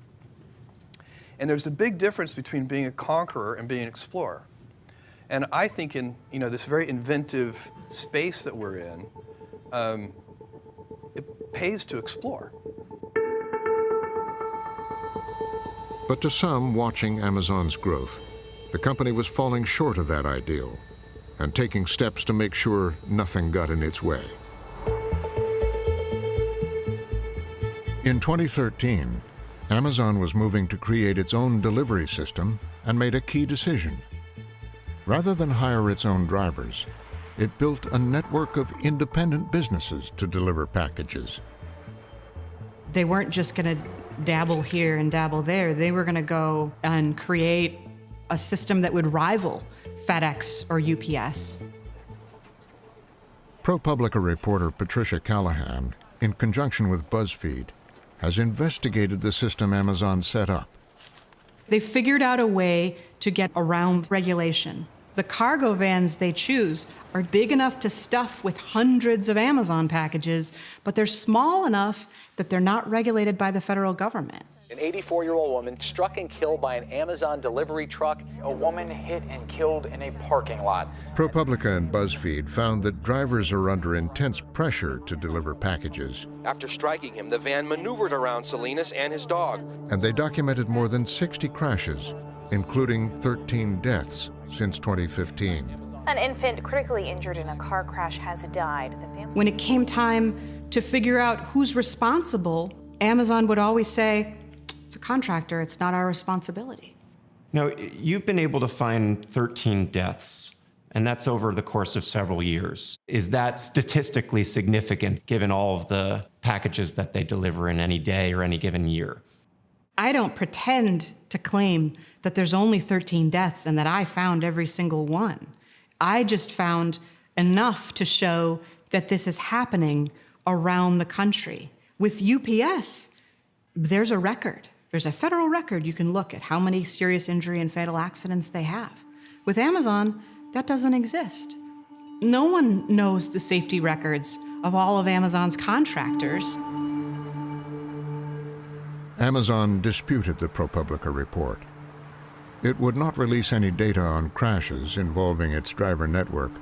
And there's a big difference between being a conqueror and being an explorer. And I think in this very inventive space that we're in, it pays to explore. But to some watching Amazon's growth, the company was falling short of that ideal and taking steps to make sure nothing got in its way. In 2013, Amazon was moving to create its own delivery system and made a key decision. Rather than hire its own drivers, it built a network of independent businesses to deliver packages. They weren't just going to dabble here and dabble there. They were going to go and create a system that would rival FedEx or UPS. ProPublica reporter Patricia Callahan, in conjunction with BuzzFeed, has investigated the system Amazon set up. They figured out a way to get around regulation. The cargo vans they choose are big enough to stuff with hundreds of Amazon packages, but they're small enough that they're not regulated by the federal government. An 84-year-old woman struck and killed by an Amazon delivery truck. A woman hit and killed in a parking lot. ProPublica and BuzzFeed found that drivers are under intense pressure to deliver packages, After striking him, the van maneuvered around Salinas and his dog. and they documented more than 60 crashes, including 13 deaths since 2015. An infant critically injured in a car crash has died. When it came time to figure out who's responsible, Amazon would always say, it's a contractor, it's not our responsibility. No, you've been able to find 13 deaths, and that's over the course of several years. Is that statistically significant given all of the packages that they deliver in any day or any given year? I don't pretend to claim that there's only 13 deaths and that I found every single one. I just found enough to show that this is happening around the country. With UPS, there's a record. There's a federal record. You can look at how many serious injury and fatal accidents they have. With Amazon, that doesn't exist. No one knows the safety records of all of Amazon's contractors. Amazon disputed the ProPublica report. It would not release any data on crashes involving its driver network,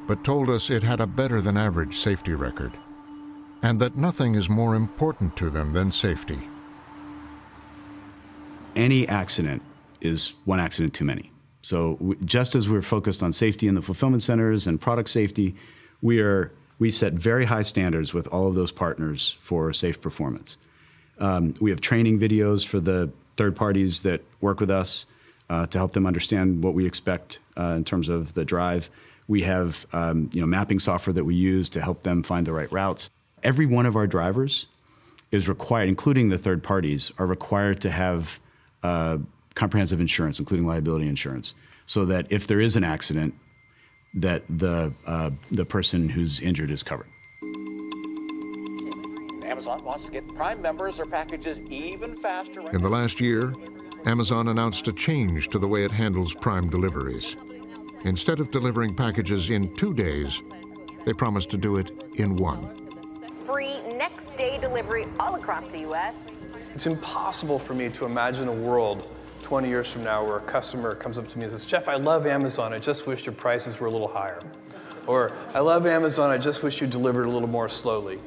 but told us it had a better than average safety record, and that nothing is more important to them than safety. Any accident is one accident too many. So just as we're focused on safety in the fulfillment centers and product safety, we set very high standards with all of those partners for safe performance. We have training videos for the third parties that work with us to help them understand what we expect in terms of the drive. We have mapping software that we use to help them find the right routes. Every one of our drivers is required, including the third parties, are required to have comprehensive insurance, including liability insurance, so that if there is an accident, that the person who's injured is covered. Amazon wants to get Prime members their packages even faster. In the last year, Amazon announced a change to the way it handles Prime deliveries. Instead of delivering packages in 2 days, they promised to do it in 1. Free next-day delivery all across the U.S. It's impossible for me to imagine a world 20 years from now where a customer comes up to me and says, Jeff, I love Amazon, I just wish your prices were a little higher. Or, I love Amazon, I just wish you delivered a little more slowly.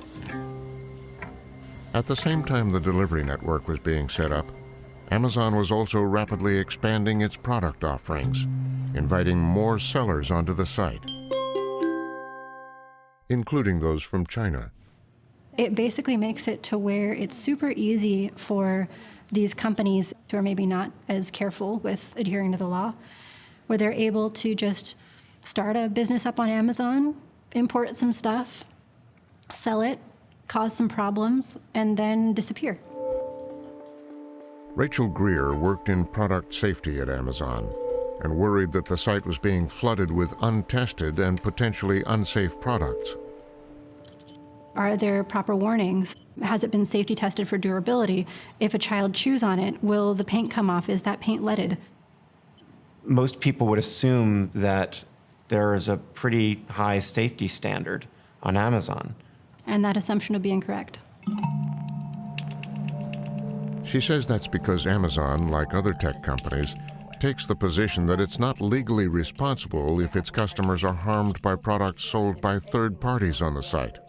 At the same time the delivery network was being set up, Amazon was also rapidly expanding its product offerings, inviting more sellers onto the site, including those from China. It basically makes it to where it's super easy for these companies who are maybe not as careful with adhering to the law, where they're able to just start a business up on Amazon, import some stuff, sell it, cause some problems, and then disappear. Rachel Greer worked in product safety at Amazon and worried that the site was being flooded with untested and potentially unsafe products. Are there proper warnings? Has it been safety tested for durability? If a child chews on it, will the paint come off? Is that paint leaded? Most people would assume that there is a pretty high safety standard on Amazon. And that assumption would be incorrect. She says that's because Amazon, like other tech companies, takes the position that it's not legally responsible if its customers are harmed by products sold by third parties on the site.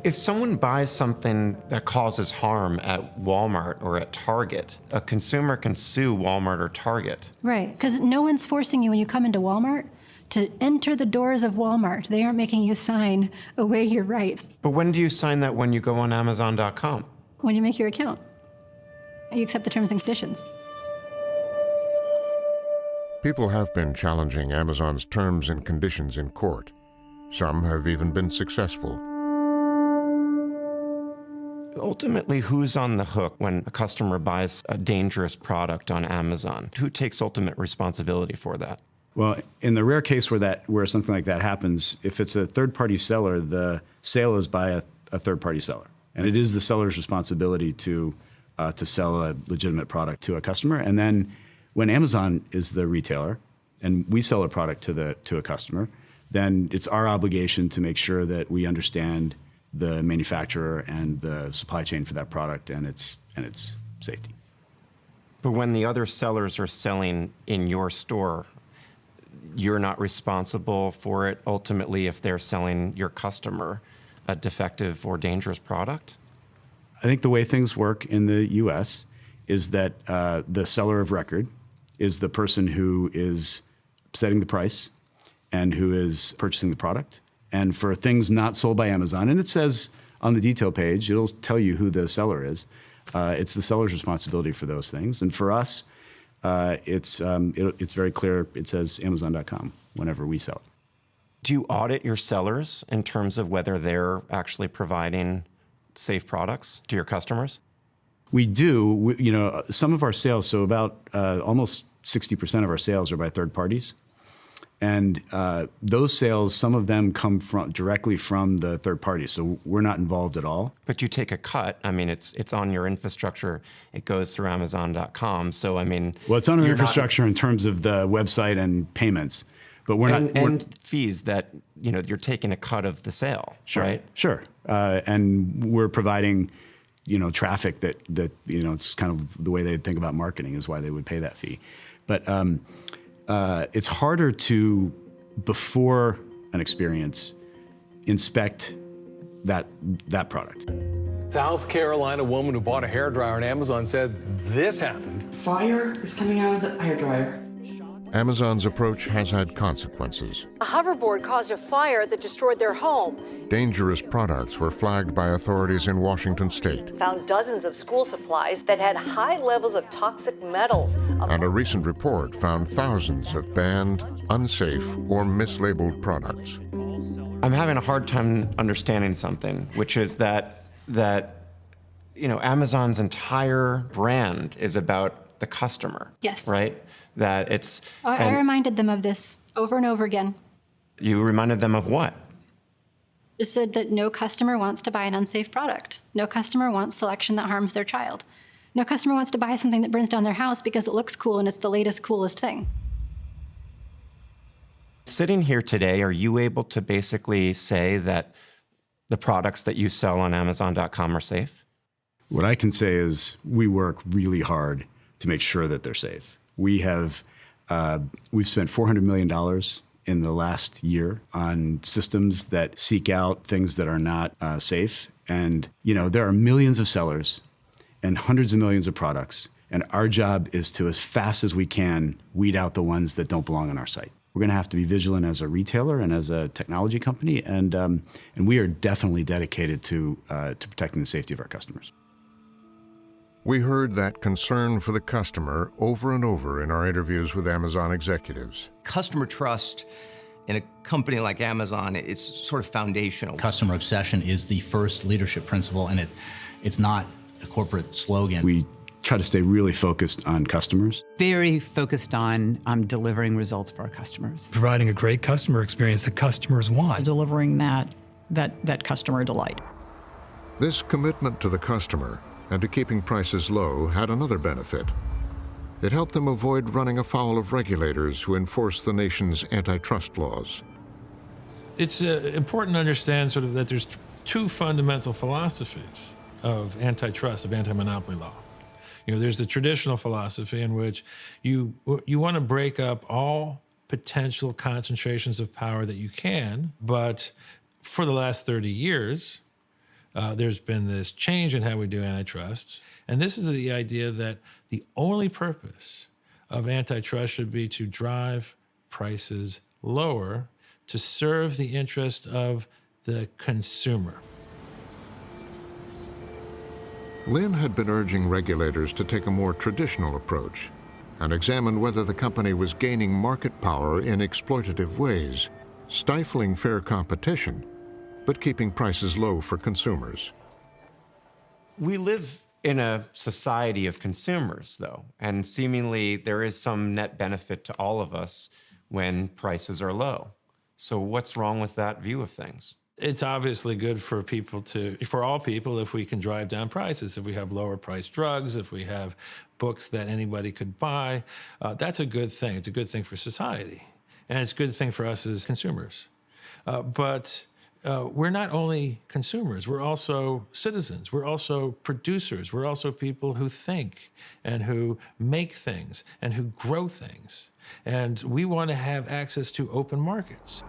If someone buys something that causes harm at Walmart or at Target, a consumer can sue Walmart or Target. Right, because no one's forcing you when you come into Walmart to enter the doors of Walmart. They aren't making you sign away your rights. But when do you sign that? When you go on Amazon.com? When you make your account. You accept the terms and conditions. People have been challenging Amazon's terms and conditions in court. Some have even been successful. Ultimately, who's on the hook when a customer buys a dangerous product on Amazon? Who takes ultimate responsibility for that? Well, in the rare case where something like that happens, if it's a third-party seller, the sale is by a third-party seller, and it is the seller's responsibility to sell a legitimate product to a customer. And then, when Amazon is the retailer, and we sell a product to a customer, then it's our obligation to make sure that we understand the manufacturer and the supply chain for that product and its safety. But when the other sellers are selling in your store, you're not responsible for it ultimately if they're selling your customer a defective or dangerous product? I think the way things work in the US is that the seller of record is the person who is setting the price and who is purchasing the product. And for things not sold by Amazon, and it says on the detail page, it'll tell you who the seller is. It's the seller's responsibility for those things. And for us, it's very clear. It says Amazon.com whenever we sell it. Do you audit your sellers in terms of whether they're actually providing safe products to your customers? We do. Some of our sales, so about almost 60% of our sales are by third parties. And those sales, some of them come directly from the third party, so we're not involved at all. But you take a cut. I mean, it's on your infrastructure. It goes through Amazon.com. So I mean, well, it's on our infrastructure in terms of the website and payments, but we're and fees that you're taking a cut of the sale, sure, right? Sure, and we're providing traffic that it's kind of the way they think about marketing is why they would pay that fee, but. It's harder to, before an experience, inspect that product. South Carolina woman who bought a hairdryer on Amazon said this happened. Fire is coming out of the hairdryer. Amazon's approach has had consequences. A hoverboard caused a fire that destroyed their home. Dangerous products were flagged by authorities in Washington state. Found dozens of school supplies that had high levels of toxic metals. And a recent report found thousands of banned, unsafe, or mislabeled products. I'm having a hard time understanding something, which is that Amazon's entire brand is about the customer. Yes. Right? That it's... I reminded them of this over and over again. You reminded them of what? Just said that no customer wants to buy an unsafe product. No customer wants selection that harms their child. No customer wants to buy something that burns down their house because it looks cool and it's the latest, coolest thing. Sitting here today, are you able to basically say that the products that you sell on Amazon.com are safe? What I can say is we work really hard to make sure that they're safe. We've spent $400 million in the last year on systems that seek out things that are not safe. And there are millions of sellers and hundreds of millions of products. And our job is to, as fast as we can, weed out the ones that don't belong on our site. We're going to have to be vigilant as a retailer and as a technology company. And we are definitely dedicated to protecting the safety of our customers. We heard that concern for the customer over and over in our interviews with Amazon executives. Customer trust in a company like Amazon, it's sort of foundational. Customer obsession is the first leadership principle, and it's not a corporate slogan. We try to stay really focused on customers. Very focused on delivering results for our customers. Providing a great customer experience that customers want. Delivering that customer delight. This commitment to the customer and to keeping prices low had another benefit. It helped them avoid running afoul of regulators who enforce the nation's antitrust laws. It's important to understand sort of that there's two fundamental philosophies of antitrust, of anti-monopoly law. There's the traditional philosophy in which you want to break up all potential concentrations of power that you can, but for the last 30 years, there's been this change in how we do antitrust. And this is the idea that the only purpose of antitrust should be to drive prices lower to serve the interest of the consumer. Lynn had been urging regulators to take a more traditional approach and examine whether the company was gaining market power in exploitative ways, stifling fair competition, but keeping prices low for consumers. We live in a society of consumers, though, and seemingly there is some net benefit to all of us when prices are low. So what's wrong with that view of things? It's obviously good for all people, if we can drive down prices, if we have lower priced drugs, if we have books that anybody could buy. That's a good thing. It's a good thing for society. And it's a good thing for us as consumers. But we're not only consumers, we're also citizens. We're also producers. We're also people who think and who make things and who grow things. And we want to have access to open markets.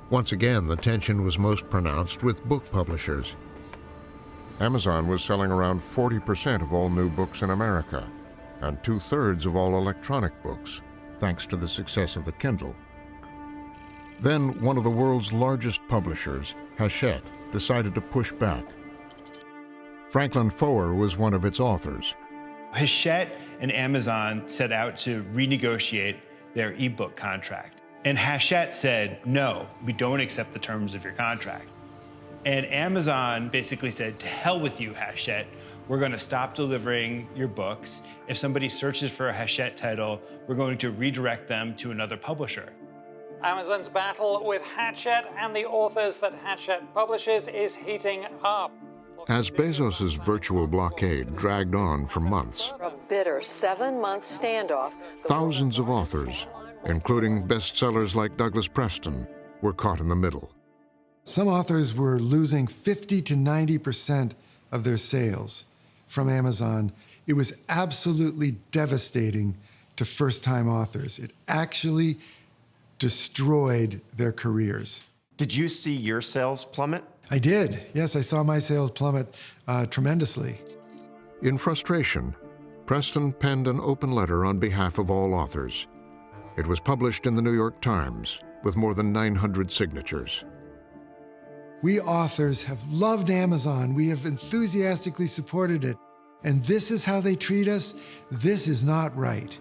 Once again, the tension was most pronounced with book publishers. Amazon was selling around 40% of all new books in America and 2/3 of all electronic books, thanks to the success of the Kindle. Then one of the world's largest publishers, Hachette, decided to push back. Franklin Foer was one of its authors. Hachette and Amazon set out to renegotiate their ebook contract. And Hachette said, no, we don't accept the terms of your contract. And Amazon basically said, to hell with you, Hachette. We're going to stop delivering your books. If somebody searches for a Hachette title, we're going to redirect them to another publisher. Amazon's battle with Hachette and the authors that Hachette publishes is heating up. As Bezos' virtual blockade dragged on for months, A bitter 7-month standoff. thousands of authors, including bestsellers like Douglas Preston, were caught in the middle. Some authors were losing 50 to 90% of their sales from Amazon. It was absolutely devastating to first-time authors. It actually destroyed their careers. Did you see your sales plummet? I did. Yes, I saw my sales plummet tremendously. In frustration, Preston penned an open letter on behalf of all authors. It was published in the New York Times with more than 900 signatures. We authors have loved Amazon. We have enthusiastically supported it. And this is how they treat us? This is not right.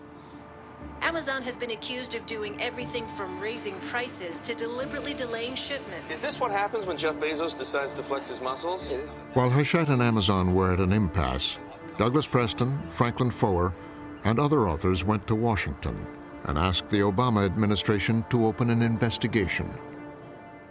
Amazon has been accused of doing everything from raising prices to deliberately delaying shipments. Is this what happens when Jeff Bezos decides to flex his muscles? While Hachette and Amazon were at an impasse, Douglas Preston, Franklin Foer, and other authors went to Washington and asked the Obama administration to open an investigation.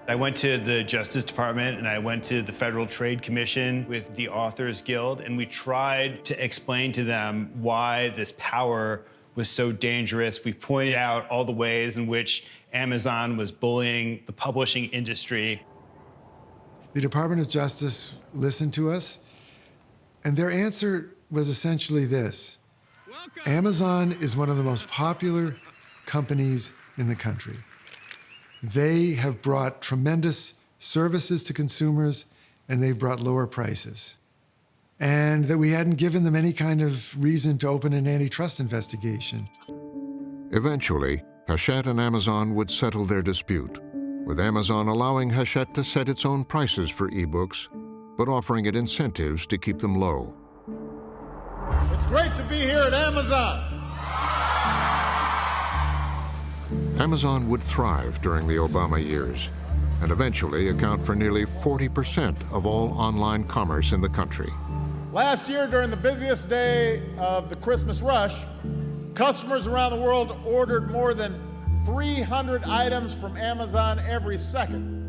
I went to the Justice Department and I went to the Federal Trade Commission with the Authors Guild, and we tried to explain to them why this power was so dangerous. We pointed out all the ways in which Amazon was bullying the publishing industry. The Department of Justice listened to us, and their answer was essentially this. Amazon is one of the most popular companies in the country. They have brought tremendous services to consumers, and they've brought lower prices. And that we hadn't given them any kind of reason to open an antitrust investigation. Eventually, Hachette and Amazon would settle their dispute, with Amazon allowing Hachette to set its own prices for ebooks, but offering it incentives to keep them low. It's great to be here at Amazon. Amazon would thrive during the Obama years and eventually account for nearly 40% of all online commerce in the country. Last year, during the busiest day of the Christmas rush, customers around the world ordered more than 300 items from Amazon every second.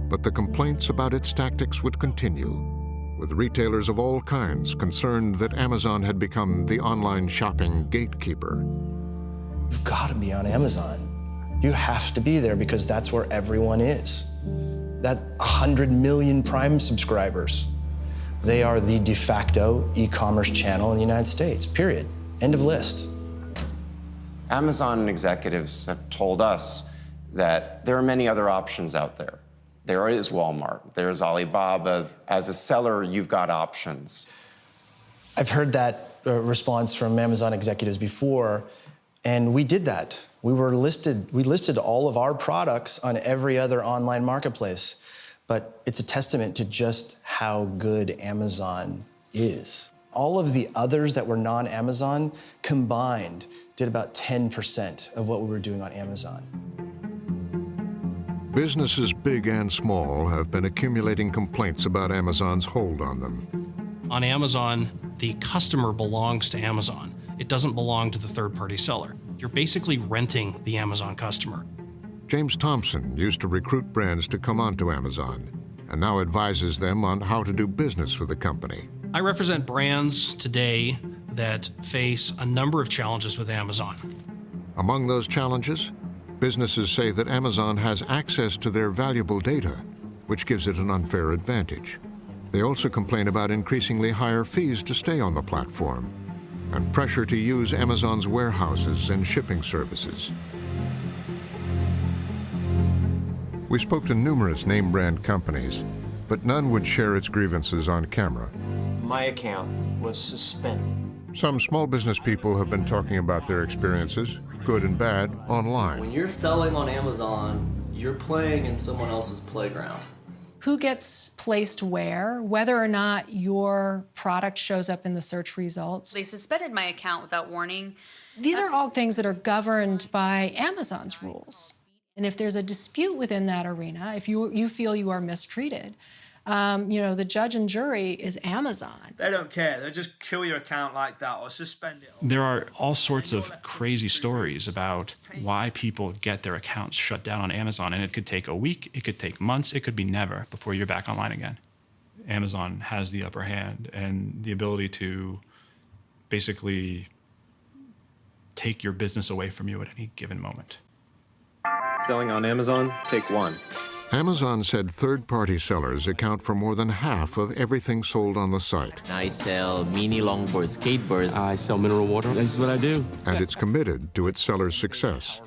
But the complaints about its tactics would continue, with retailers of all kinds concerned that Amazon had become the online shopping gatekeeper. You've got to be on Amazon. You have to be there because that's where everyone is. That 100 million Prime subscribers. They are the de facto e-commerce channel in the United States, period. End of list. Amazon executives have told us that there are many other options out there. There is Walmart, there's Alibaba. As a seller, you've got options. I've heard that response from Amazon executives before, and we did that. We listed all of our products on every other online marketplace, but it's a testament to just how good Amazon is. All of the others that were non-Amazon combined did about 10% of what we were doing on Amazon. Businesses big and small have been accumulating complaints about Amazon's hold on them. On Amazon, the customer belongs to Amazon. It doesn't belong to the third-party seller. You're basically renting the Amazon customer. James Thompson used to recruit brands to come onto Amazon and now advises them on how to do business with the company. I represent brands today that face a number of challenges with Amazon. Among those challenges, businesses say that Amazon has access to their valuable data, which gives it an unfair advantage. They also complain about increasingly higher fees to stay on the platform and pressure to use Amazon's warehouses and shipping services. We spoke to numerous name brand companies, but none would share its grievances on camera. My account was suspended. Some small business people have been talking about their experiences, good and bad, online. When you're selling on Amazon, you're playing in someone else's playground. Who gets placed where, whether or not your product shows up in the search results. They suspended my account without warning. These are all things that are governed by Amazon's rules. And if there's a dispute within that arena, if you feel you are mistreated, the judge and jury is Amazon. They don't care. They'll just kill your account like that or suspend it. There are all sorts of crazy stories about why people get their accounts shut down on Amazon, and it could take a week, it could take months, it could be never before you're back online again. Amazon has the upper hand and the ability to basically take your business away from you at any given moment. Selling on Amazon, take one. Amazon said third-party sellers account for more than half of everything sold on the site. I sell mini longboard skateboards. I sell mineral water. This is what I do. And it's committed to its sellers' success,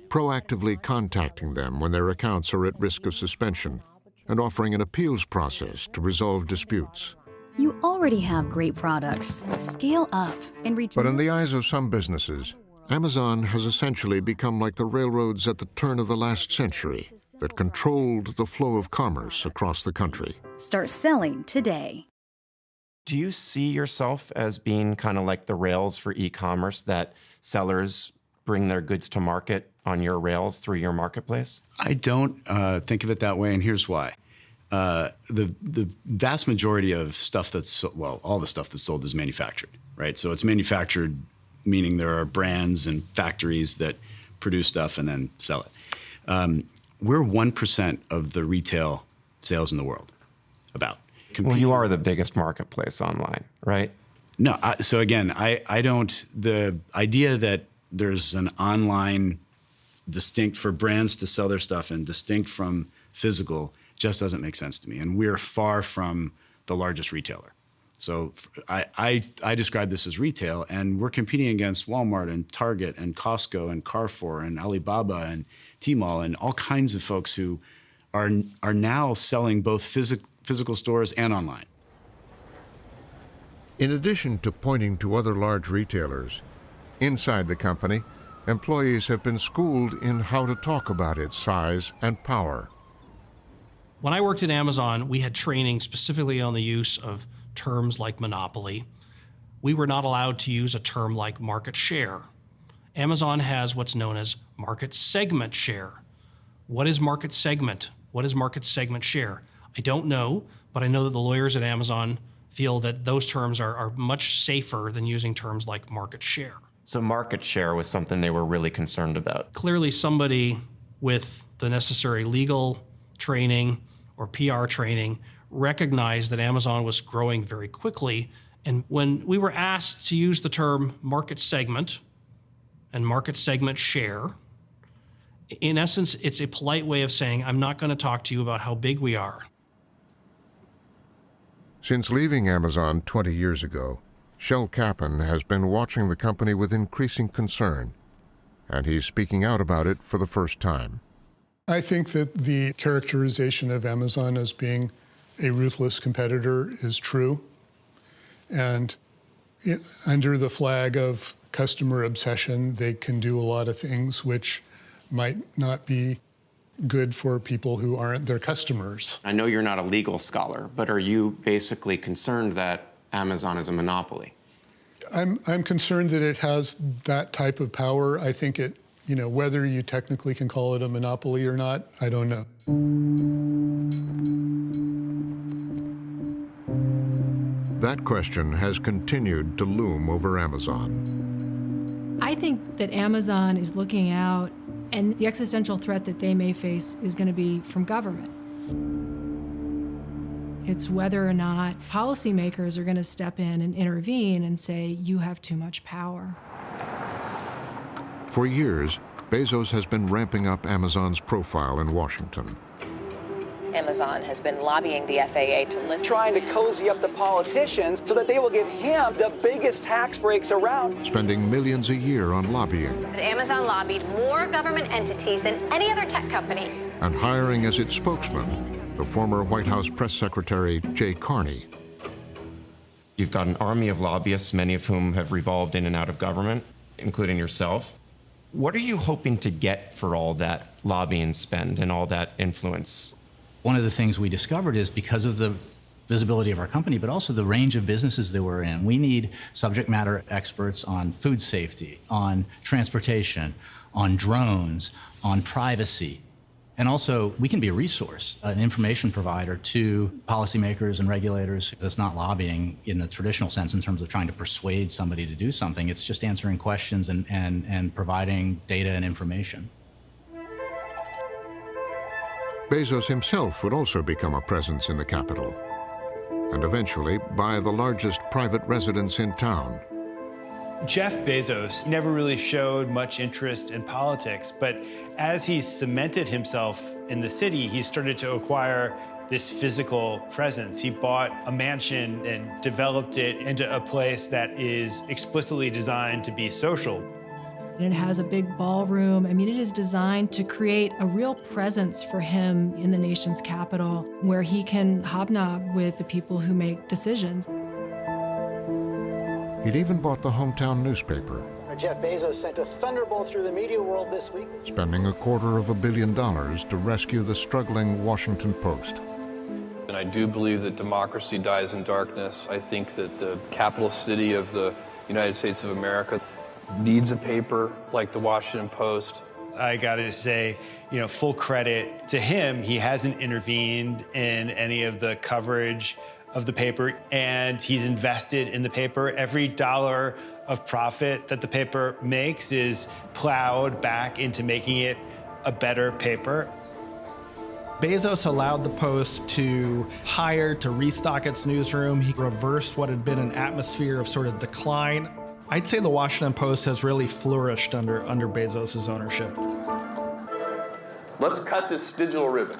proactively contacting them when their accounts are at risk of suspension and offering an appeals process to resolve disputes. You already have great products. Scale up and reach. But in the eyes of some businesses, Amazon has essentially become like the railroads at the turn of the last century that controlled the flow of commerce across the country. Start selling today. Do you see yourself as being kind of like the rails for e-commerce, that sellers bring their goods to market on your rails through your marketplace? I don't think of it that way, and here's why. The vast majority of stuff that's, all the stuff that's sold is manufactured, right? So it's manufactured, meaning there are brands and factories that produce stuff and then sell it. We're 1% of the retail sales in the world, about. Well, you are the biggest marketplace online, right? No, so again, I don't, the idea that there's an online distinct for brands to sell their stuff and distinct from physical just doesn't make sense to me. And we're far from the largest retailer. So I describe this as retail, and we're competing against Walmart and Target and Costco and Carrefour and Alibaba and Tmall and all kinds of folks who are now selling both physical stores and online. In addition to pointing to other large retailers, inside the company, employees have been schooled in how to talk about its size and power. When I worked at Amazon, we had training specifically on the use of terms like monopoly. We were not allowed to use a term like market share. Amazon has what's known as market segment share. What is market segment? What is market segment share? I don't know, but I know that the lawyers at Amazon feel that those terms are much safer than using terms like market share. So market share was something they were really concerned about. Clearly somebody with the necessary legal training or PR training recognized that Amazon was growing very quickly. And when we were asked to use the term market segment and market segment share, in essence, it's a polite way of saying, I'm not going to talk to you about how big we are. Since leaving Amazon 20 years ago, Shel Kappan has been watching the company with increasing concern, and he's speaking out about it for the first time. I think that the characterization of Amazon as being a ruthless competitor is true. And under the flag of customer obsession, they can do a lot of things which might not be good for people who aren't their customers. I know you're not a legal scholar, but are you basically concerned that Amazon is a monopoly? I'm concerned that it has that type of power. I think it whether you technically can call it a monopoly or not, I don't know. That question has continued to loom over Amazon. I think that Amazon is looking out, and the existential threat that they may face is going to be from government. It's whether or not policymakers are going to step in and intervene and say, you have too much power. For years, Bezos has been ramping up Amazon's profile in Washington. Amazon has been lobbying the FAA to lift... Trying to cozy up the politicians so that they will give him the biggest tax breaks around. Spending millions a year on lobbying. Amazon lobbied more government entities than any other tech company. And hiring as its spokesman the former White House press secretary, Jay Carney. You've got an army of lobbyists, many of whom have revolved in and out of government, including yourself. What are you hoping to get for all that lobbying spend and all that influence? One of the things we discovered is because of the visibility of our company, but also the range of businesses that we're in, we need subject matter experts on food safety, on transportation, on drones, on privacy. And also, we can be a resource, an information provider to policymakers and regulators. That's not lobbying in the traditional sense in terms of trying to persuade somebody to do something. It's just answering questions and providing data and information. Bezos himself would also become a presence in the capital, and eventually buy the largest private residence in town. Jeff Bezos never really showed much interest in politics, but as he cemented himself in the city, he started to acquire this physical presence. He bought a mansion and developed it into a place that is explicitly designed to be social. It has a big ballroom. I mean, it is designed to create a real presence for him in the nation's capital where he can hobnob with the people who make decisions. He'd even bought the hometown newspaper, Jeff Bezos sent a thunderbolt through the media world this week. spending $250 million to rescue the struggling Washington Post. And I do believe that democracy dies in darkness. I think that the capital city of the United States of America needs a paper like the Washington Post. I gotta say, full credit to him. He hasn't intervened in any of the coverage of the paper, and he's invested in the paper. Every dollar of profit that the paper makes is plowed back into making it a better paper. Bezos allowed the Post to hire, to restock its newsroom. He reversed what had been an atmosphere of sort of decline. I'd say the Washington Post has really flourished under Bezos' ownership. Let's cut this digital ribbon.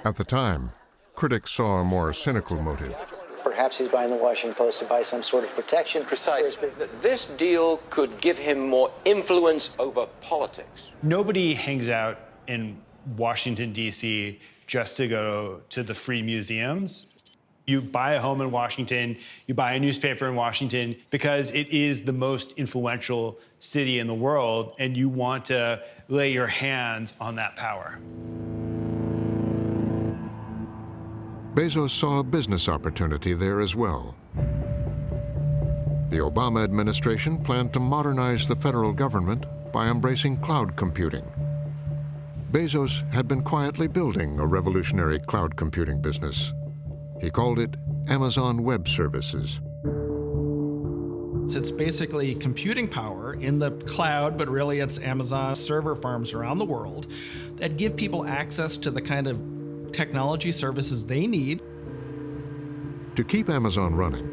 At the time, critics saw a more cynical motive. Perhaps he's buying the Washington Post to buy some sort of protection. Precisely. This deal could give him more influence over politics. Nobody hangs out in Washington, D.C. just to go to the free museums. You buy a home in Washington, you buy a newspaper in Washington because it is the most influential city in the world, and you want to lay your hands on that power. Bezos saw a business opportunity there as well. The Obama administration planned to modernize the federal government by embracing cloud computing. Bezos had been quietly building a revolutionary cloud computing business. He called it Amazon Web Services. It's basically computing power in the cloud, but really it's Amazon server farms around the world that give people access to the kind of technology services they need. To keep Amazon running,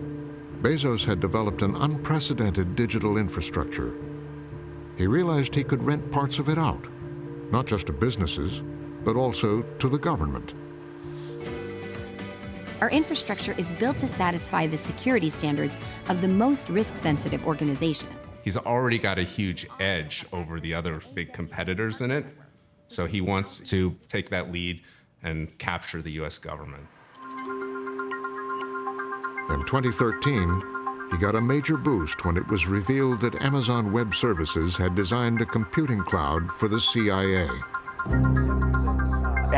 Bezos had developed an unprecedented digital infrastructure. He realized he could rent parts of it out, not just to businesses, but also to the government. Our infrastructure is built to satisfy the security standards of the most risk-sensitive organizations. He's already got a huge edge over the other big competitors in it, so he wants to take that lead and capture the US government. In 2013, he got a major boost when it was revealed that Amazon Web Services had designed a computing cloud for the CIA.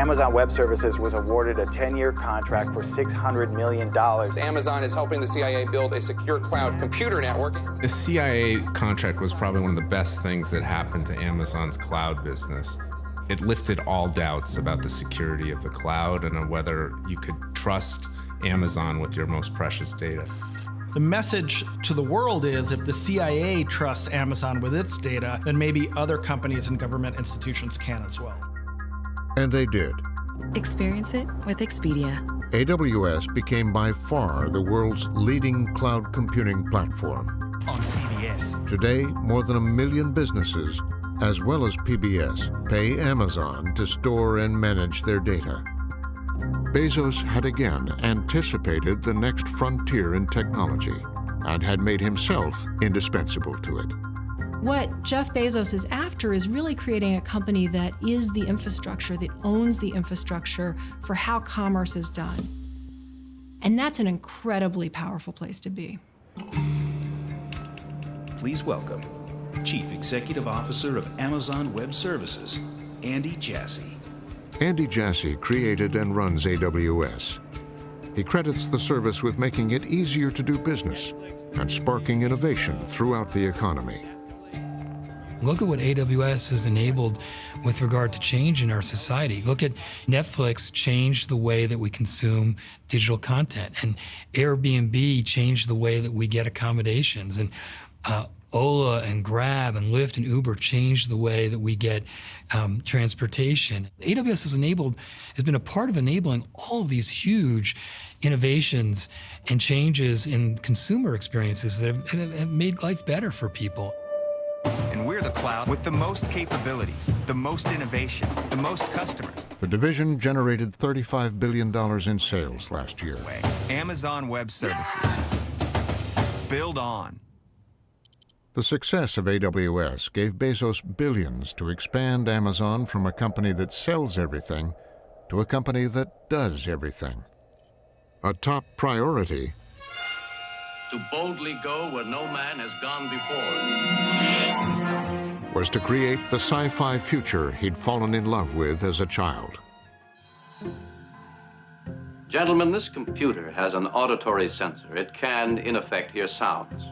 Amazon Web Services was awarded a 10-year contract for $600 million. Amazon is helping the CIA build a secure cloud computer network. The CIA contract was probably one of the best things that happened to Amazon's cloud business. It lifted all doubts about the security of the cloud and whether you could trust Amazon with your most precious data. The message to the world is if the CIA trusts Amazon with its data, then maybe other companies and government institutions can as well. And they did. Experience it with Expedia. AWS became by far the world's leading cloud computing platform. On CBS. Today, more than 1 million businesses, as well as PBS, pay Amazon to store and manage their data. Bezos had again anticipated the next frontier in technology and had made himself indispensable to it. What Jeff Bezos is after is really creating a company that is the infrastructure, that owns the infrastructure for how commerce is done. And that's an incredibly powerful place to be. Please welcome Chief Executive Officer of Amazon Web Services, Andy Jassy. Andy Jassy created and runs AWS. He credits the service with making it easier to do business and sparking innovation throughout the economy. Look at what AWS has enabled with regard to change in our society. Look at Netflix changed the way that we consume digital content, and Airbnb changed the way that we get accommodations, and Ola and Grab and Lyft and Uber changed the way that we get transportation. AWS has been a part of enabling all of these huge innovations and changes in consumer experiences that have made life better for people. And we're the cloud with the most capabilities, the most innovation, the most customers. The division generated $35 billion in sales last year. Amazon Web Services. Build on. The success of AWS gave Bezos billions to expand Amazon from a company that sells everything to a company that does everything. A top priority to boldly go where no man has gone before. Was to create the sci-fi future he'd fallen in love with as a child. Gentlemen, this computer has an auditory sensor. It can, in effect, hear sounds.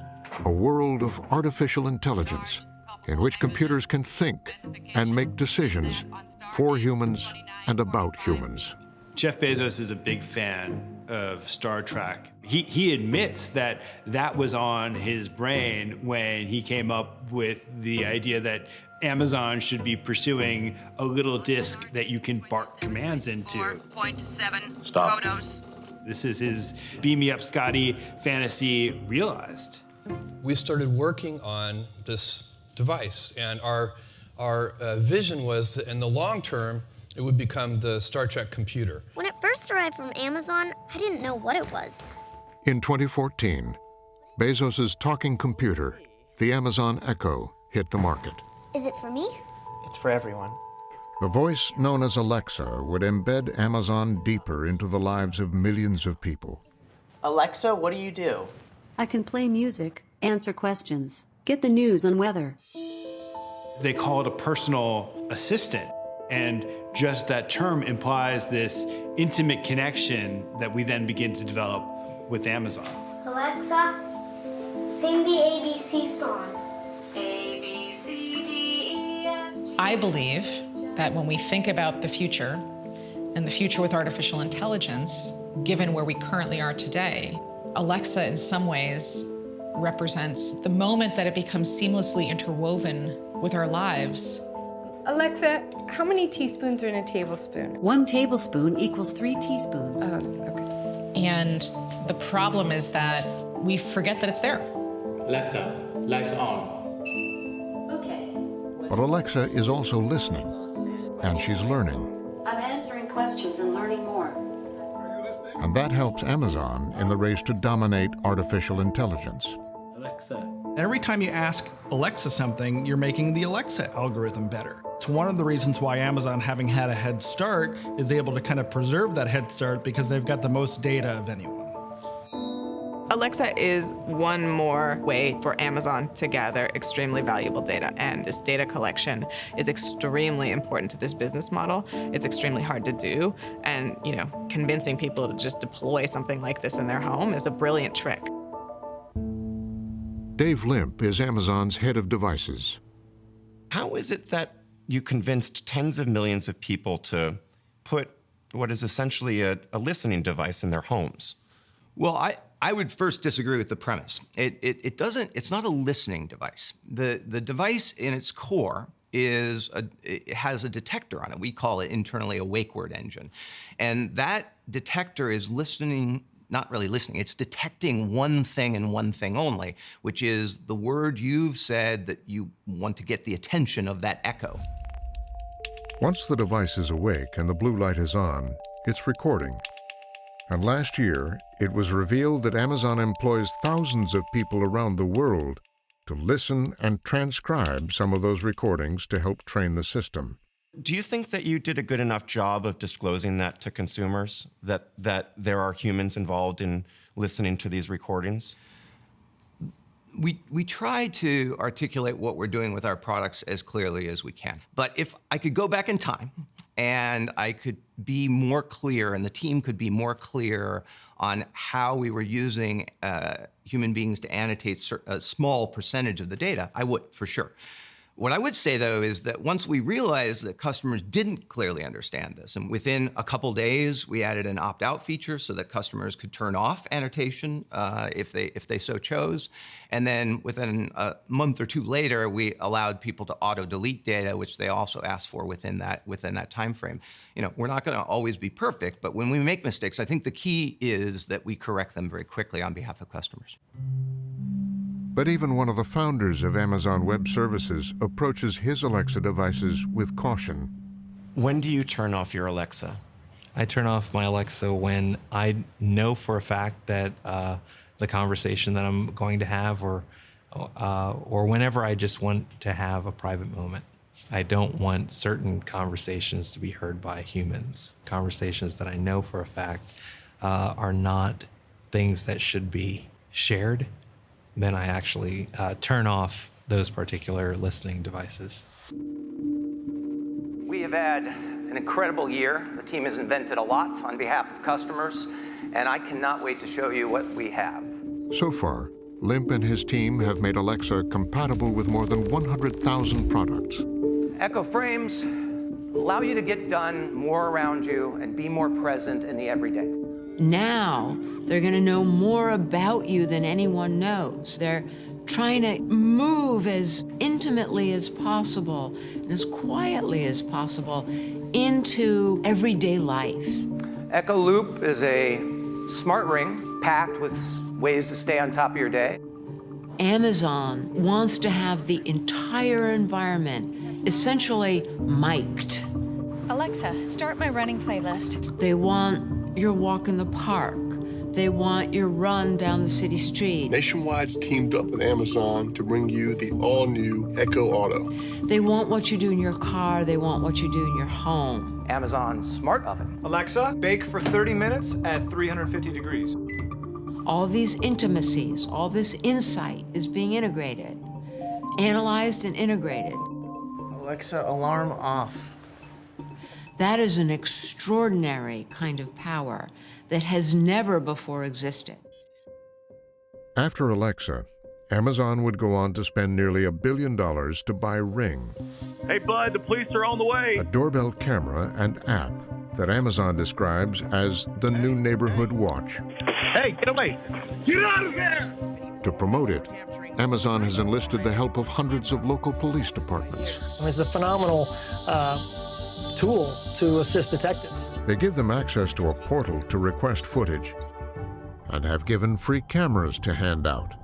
A world of artificial intelligence in which computers can think and make decisions for humans and about humans. Jeff Bezos is a big fan of Star Trek. He admits that that was on his brain when he came up with the idea that Amazon should be pursuing a little disk that you can bark commands into. 4.7 Stop. photos. This is his beam me up Scotty fantasy realized. We started working on this device, and our vision was that in the long term, it would become the Star Trek computer. When it first arrived from Amazon, I didn't know what it was. In 2014, Bezos' talking computer, the Amazon Echo, hit the market. Is it for me? It's for everyone. The voice known as Alexa would embed Amazon deeper into the lives of millions of people. Alexa, what do you do? I can play music, answer questions, get the news and weather. They call it a personal assistant. And just that term implies this intimate connection that we then begin to develop with Amazon. Alexa, sing the ABC song. A, B, C, D, E, F, G. I believe that when we think about the future and the future with artificial intelligence, given where we currently are today, Alexa in some ways represents the moment that it becomes seamlessly interwoven with our lives. Alexa, how many teaspoons are in a tablespoon? 1 tablespoon equals 3 teaspoons. Okay. And the problem is that we forget that it's there. Alexa, lights on. Okay. But Alexa is also listening, and she's learning. I'm answering questions and learning more. And that helps Amazon in the race to dominate artificial intelligence. Alexa. Every time you ask Alexa something, you're making the Alexa algorithm better. It's one of the reasons why Amazon, having had a head start, is able to kind of preserve that head start because they've got the most data of anyone. Alexa is one more way for Amazon to gather extremely valuable data, and this data collection is extremely important to this business model. It's extremely hard to do, and convincing people to just deploy something like this in their home is a brilliant trick. Dave Limp is Amazon's head of devices. How is it that you convinced tens of millions of people to put what is essentially a listening device in their homes? Well, I would first disagree with the premise. It's not a listening device. The device in its core it has a detector on it. We call it internally a wake word engine. And that detector is listening, not really listening, it's detecting one thing and one thing only, which is the word you've said that you want to get the attention of that echo. Once the device is awake and the blue light is on, it's recording. And last year, it was revealed that Amazon employs thousands of people around the world to listen and transcribe some of those recordings to help train the system. Do you think that you did a good enough job of disclosing that to consumers, that there are humans involved in listening to these recordings? We try to articulate what we're doing with our products as clearly as we can. But if I could go back in time and I could be more clear and the team could be more clear on how we were using human beings to annotate a small percentage of the data, I would, for sure. What I would say, though, is that once we realized that customers didn't clearly understand this, and within a couple days, we added an opt-out feature so that customers could turn off annotation if they so chose. And then within a month or two later, we allowed people to auto-delete data, which they also asked for within that time frame. We're not going to always be perfect, but when we make mistakes, I think the key is that we correct them very quickly on behalf of customers. But even one of the founders of Amazon Web Services approaches his Alexa devices with caution. When do you turn off your Alexa? I turn off my Alexa when I know for a fact that the conversation that I'm going to have or whenever I just want to have a private moment. I don't want certain conversations to be heard by humans. Conversations that I know for a fact are not things that should be shared. Then I actually turn off those particular listening devices. We have had an incredible year. The team has invented a lot on behalf of customers, and I cannot wait to show you what we have. So far, Limp and his team have made Alexa compatible with more than 100,000 products. Echo Frames allow you to get done more around you and be more present in the everyday. Now, they're going to know more about you than anyone knows. They're trying to move as intimately as possible, and as quietly as possible, into everyday life. Echo Loop is a smart ring packed with ways to stay on top of your day. Amazon wants to have the entire environment essentially mic'd. Alexa, start my running playlist. They want your walk in the park. They want your run down the city street. Nationwide's teamed up with Amazon to bring you the all-new Echo Auto. They want what you do in your car. They want what you do in your home. Amazon Smart Oven. Alexa, bake for 30 minutes at 350 degrees. All these intimacies, all this insight is being integrated, analyzed and integrated. Alexa, alarm off. That is an extraordinary kind of power that has never before existed. After Alexa, Amazon would go on to spend nearly $1 billion to buy Ring, Hey, bud, the police are on the way. a doorbell camera and app that Amazon describes as the new neighborhood watch. Hey, get away. Get out of there. To promote it, Amazon has enlisted the help of hundreds of local police departments. It's a phenomenal tool to assist detectives. They give them access to a portal to request footage and have given free cameras to hand out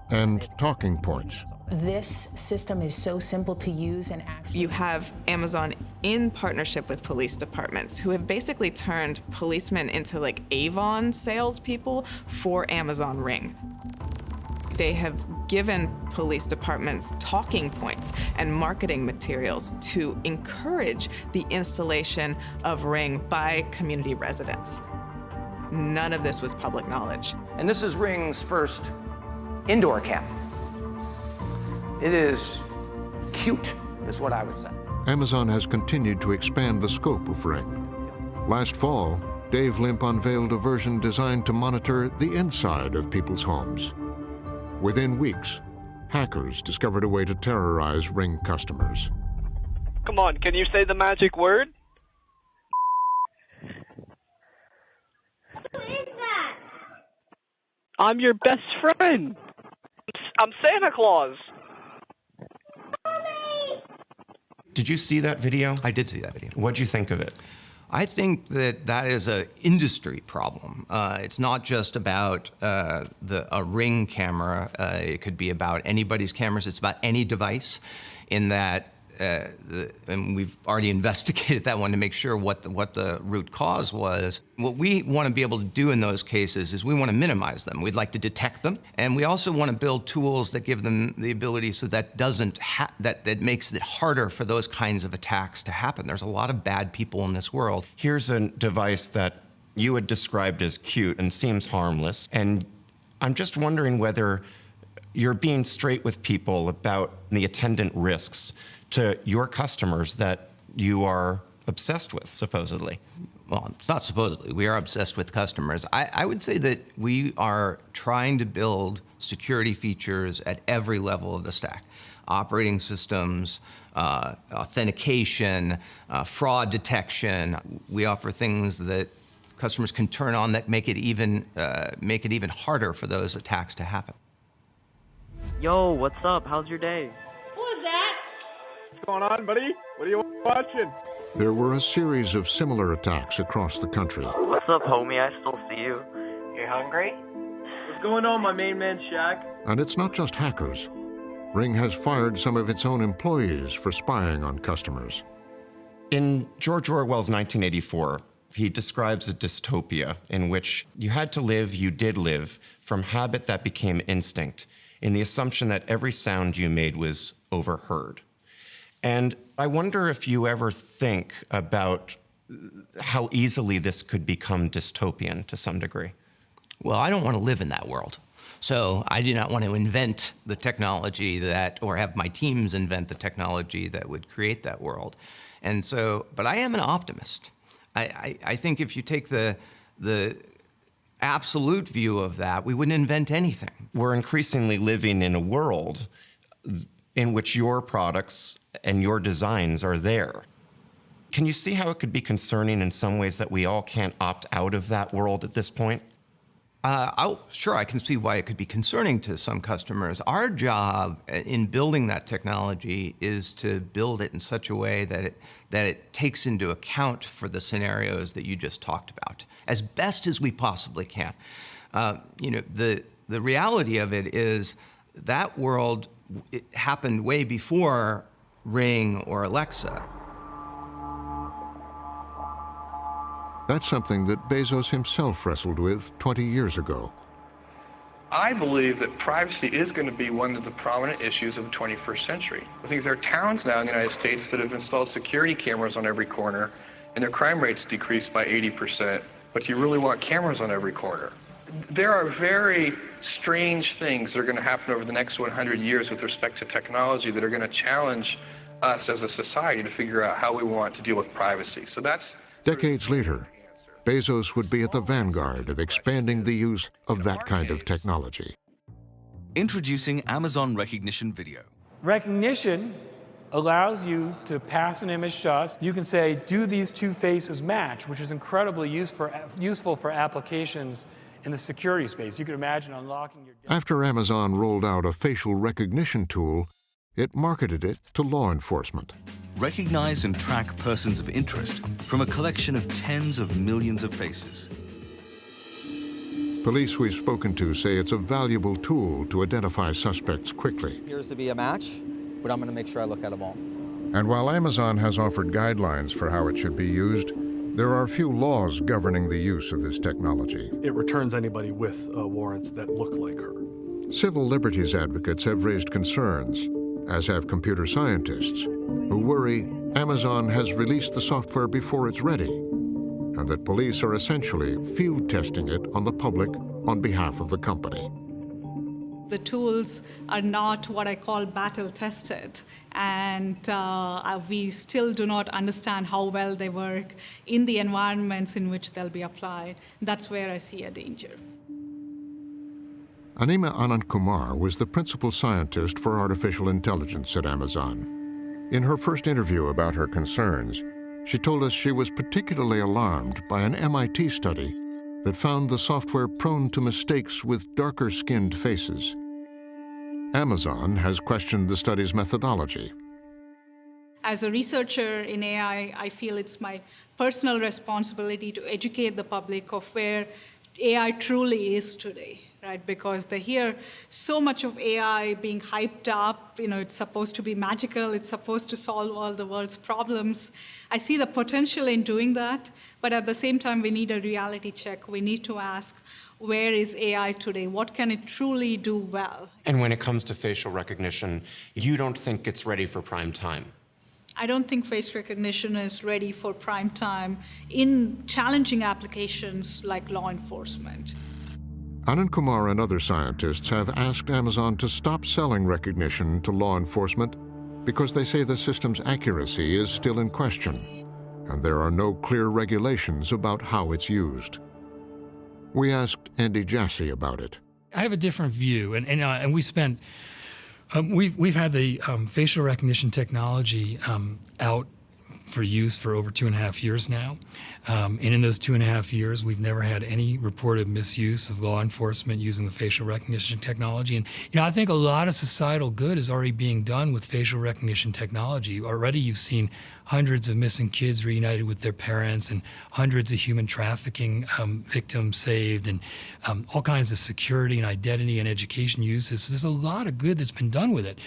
and talking points. This system is so simple to use and actually... You have Amazon in partnership with police departments who have basically turned policemen into like Avon salespeople for Amazon Ring. They have given police departments talking points and marketing materials to encourage the installation of Ring by community residents. none of this was public knowledge. And this is Ring's first indoor cam. It is cute, is what I would say. Amazon has continued to expand the scope of Ring. Last fall, Dave Limp unveiled a version designed to monitor the inside of people's homes. Within weeks, hackers discovered a way to terrorize Ring customers. Come on, can you say the magic word? Who is that? I'm your best friend. I'm Santa Claus. Did you see that video? I did see that video. What'd you think of it? I think that that is an industry problem. It's not just about a Ring camera. It could be about anybody's cameras. It's about any device in that, and we've already investigated that one to make sure what the root cause was. What we want to be able to do in those cases is we want to minimize them. We'd like to detect them, and we also want to build tools that give them the ability so that that makes it harder for those kinds of attacks to happen. There's a lot of bad people in this world. Here's a device that you had described as cute and seems harmless, and I'm just wondering whether you're being straight with people about the attendant risks to your customers that you are obsessed with, supposedly. Well, it's not supposedly. We are obsessed with customers. I would say that we are trying to build security features at every level of the stack. Operating systems, authentication, fraud detection. We offer things that customers can turn on that make it even harder for those attacks to happen. Yo, what's up? How's your day? Who is that? What's going on, buddy? What are you watching? There were a series of similar attacks across the country. What's up, homie? I still see you. You hungry? What's going on, my main man, Shaq? And it's not just hackers. Ring has fired some of its own employees for spying on customers. In George Orwell's 1984, he describes a dystopia in which you had to live, you did live, from habit that became instinct, in the assumption that every sound you made was overheard. And I wonder if you ever think about how easily this could become dystopian to some degree. Well, I don't want to live in that world. So I do not want to invent the technology that, or have my teams invent the technology that would create that world. And so, but I am an optimist. I think if you take the absolute view of that, we wouldn't invent anything. We're increasingly living in a world in which your products and your designs are there. Can you see how it could be concerning in some ways that we all can't opt out of that world at this point? Sure, I can see why it could be concerning to some customers. Our job in building that technology is to build it in such a way that it takes into account for the scenarios that you just talked about, as best as we possibly can. The reality of it is that world happened way before Ring or Alexa. That's something that Bezos himself wrestled with 20 years ago. I believe that privacy is going to be one of the prominent issues of the 21st century. I think there are towns now in the United States that have installed security cameras on every corner, and their crime rates decreased by 80%. But do you really want cameras on every corner? There are very strange things that are going to happen over the next 100 years with respect to technology that are going to challenge us as a society to figure out how we want to deal with privacy. So that's... Decades later, Bezos would be at the vanguard of expanding the use of that kind of technology. Introducing Amazon Recognition Video. Recognition allows you to pass an image to us. You can say, do these two faces match, which is incredibly useful for applications in the security space. You could imagine unlocking your... After Amazon rolled out a facial recognition tool, it marketed it to law enforcement. Recognize and track persons of interest from a collection of tens of millions of faces. Police we've spoken to say it's a valuable tool to identify suspects quickly. Appears to be a match, but I'm going to make sure I look at them all. And while Amazon has offered guidelines for how it should be used, there are few laws governing the use of this technology. It returns anybody with warrants that look like her. Civil liberties advocates have raised concerns, as have computer scientists, who worry Amazon has released the software before it's ready and that police are essentially field testing it on the public on behalf of the company. The tools are not what I call battle tested, and we still do not understand how well they work in the environments in which they'll be applied. That's where I see a danger. Anima Anand Kumar was the principal scientist for artificial intelligence at Amazon. In her first interview about her concerns, she told us she was particularly alarmed by an MIT study that found the software prone to mistakes with darker-skinned faces. Amazon has questioned the study's methodology. As a researcher in AI, I feel it's my personal responsibility to educate the public of where AI truly is today, right? Because they hear so much of AI being hyped up, it's supposed to be magical, it's supposed to solve all the world's problems. I see the potential in doing that, but at the same time, we need a reality check. We need to ask, where is AI today? What can it truly do well? And when it comes to facial recognition, you don't think it's ready for prime time? I don't think face recognition is ready for prime time in challenging applications like law enforcement. Anand Kumar and other scientists have asked Amazon to stop selling recognition to law enforcement because they say the system's accuracy is still in question, and there are no clear regulations about how it's used. We asked Andy Jassy about it. I have a different view, and we spent, we've had the facial recognition technology out for use for over 2.5 years now. And in those 2.5 years, we've never had any reported misuse of law enforcement using the facial recognition technology. And I think a lot of societal good is already being done with facial recognition technology. Already you've seen hundreds of missing kids reunited with their parents and hundreds of human trafficking victims saved and all kinds of security and identity and education uses. So there's a lot of good that's been done with it.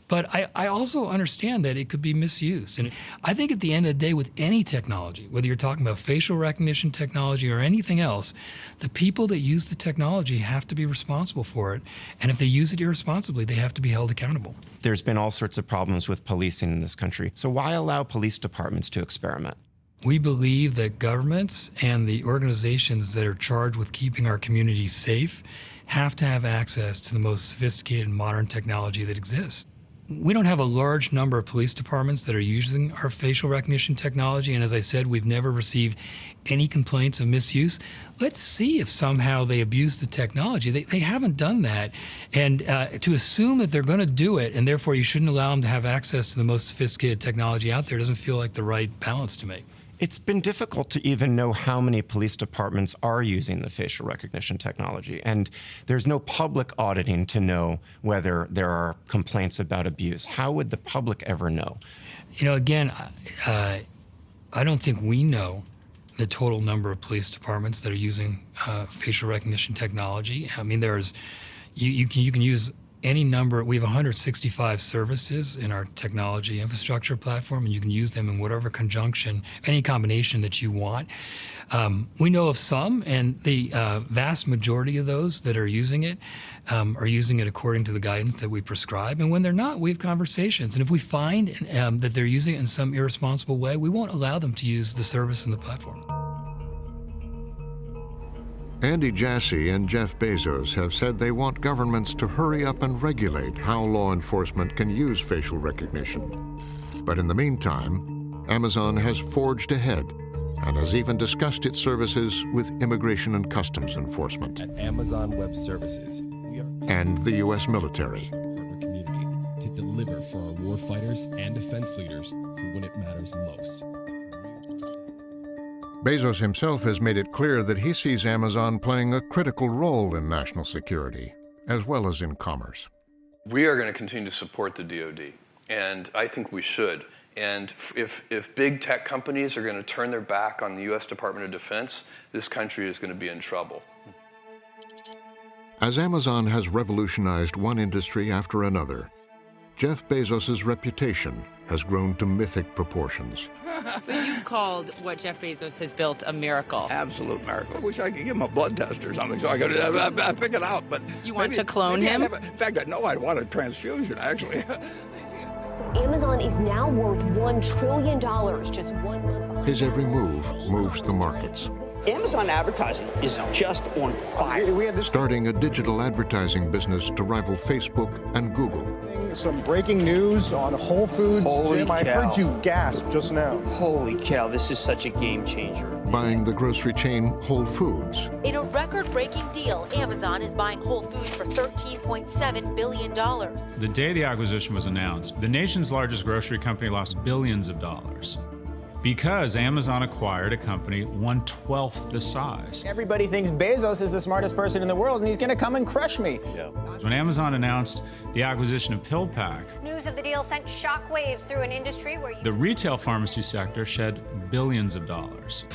But I also understand that it could be misused. And I think at the end of the day, with any technology, whether you're talking about facial recognition technology or anything else, the people that use the technology have to be responsible for it. And if they use it irresponsibly, they have to be held accountable. There's been all sorts of problems with policing in this country. So why allow police departments to experiment? We believe that governments and the organizations that are charged with keeping our communities safe have to have access to the most sophisticated modern technology that exists. We don't have a large number of police departments that are using our facial recognition technology, and as I said, we've never received any complaints of misuse. Let's see if somehow they abuse the technology. They haven't done that, and to assume that they're going to do it, and therefore you shouldn't allow them to have access to the most sophisticated technology out there doesn't feel like the right balance to me. It's been difficult to even know how many police departments are using the facial recognition technology, and there's no public auditing to know whether there are complaints about abuse. How would the public ever know? Again, I don't think we know the total number of police departments that are using facial recognition technology. I mean, you can use any number. We have 165 services in our technology infrastructure platform, and you can use them in whatever conjunction, any combination that you want. We know of some, and the vast majority of those that are using it according to the guidance that we prescribe. And when they're not, we have conversations. And if we find that they're using it in some irresponsible way, we won't allow them to use the service and the platform. Andy Jassy and Jeff Bezos have said they want governments to hurry up and regulate how law enforcement can use facial recognition. But in the meantime, Amazon has forged ahead and has even discussed its services with Immigration and Customs Enforcement. At Amazon Web Services, we are and the U.S. military. Partner community to deliver for our warfighters and defense leaders for when it matters most. Bezos himself has made it clear that he sees Amazon playing a critical role in national security, as well as in commerce. We are going to continue to support the DoD, and I think we should. And if big tech companies are going to turn their back on the U.S. Department of Defense, this country is going to be in trouble. As Amazon has revolutionized one industry after another, Jeff Bezos' reputation has grown to mythic proportions. But you've called what Jeff Bezos has built a miracle. Absolute miracle. I wish I could give him a blood test or something so I could pick it out. But you want to clone him? In fact, no, I want a transfusion, actually. So Amazon is now worth $1 trillion, just 1 month behind. His every move moves the markets. Amazon advertising is just on fire. Starting a digital advertising business to rival Facebook and Google. Some breaking news on Whole Foods. Holy Jim, I cow. heard you gasp just now. Holy cow, this is such a game changer. Buying the grocery chain Whole Foods. In a record-breaking deal, Amazon is buying Whole Foods for $13.7 billion. The day the acquisition was announced, the nation's largest grocery company lost billions of dollars because Amazon acquired a company 1/12 the size. Everybody thinks Bezos is the smartest person in the world and he's going to come and crush me. Yeah. When Amazon announced the acquisition of PillPack, News of the deal sent shockwaves through an industry where the retail pharmacy sector shed billions of dollars.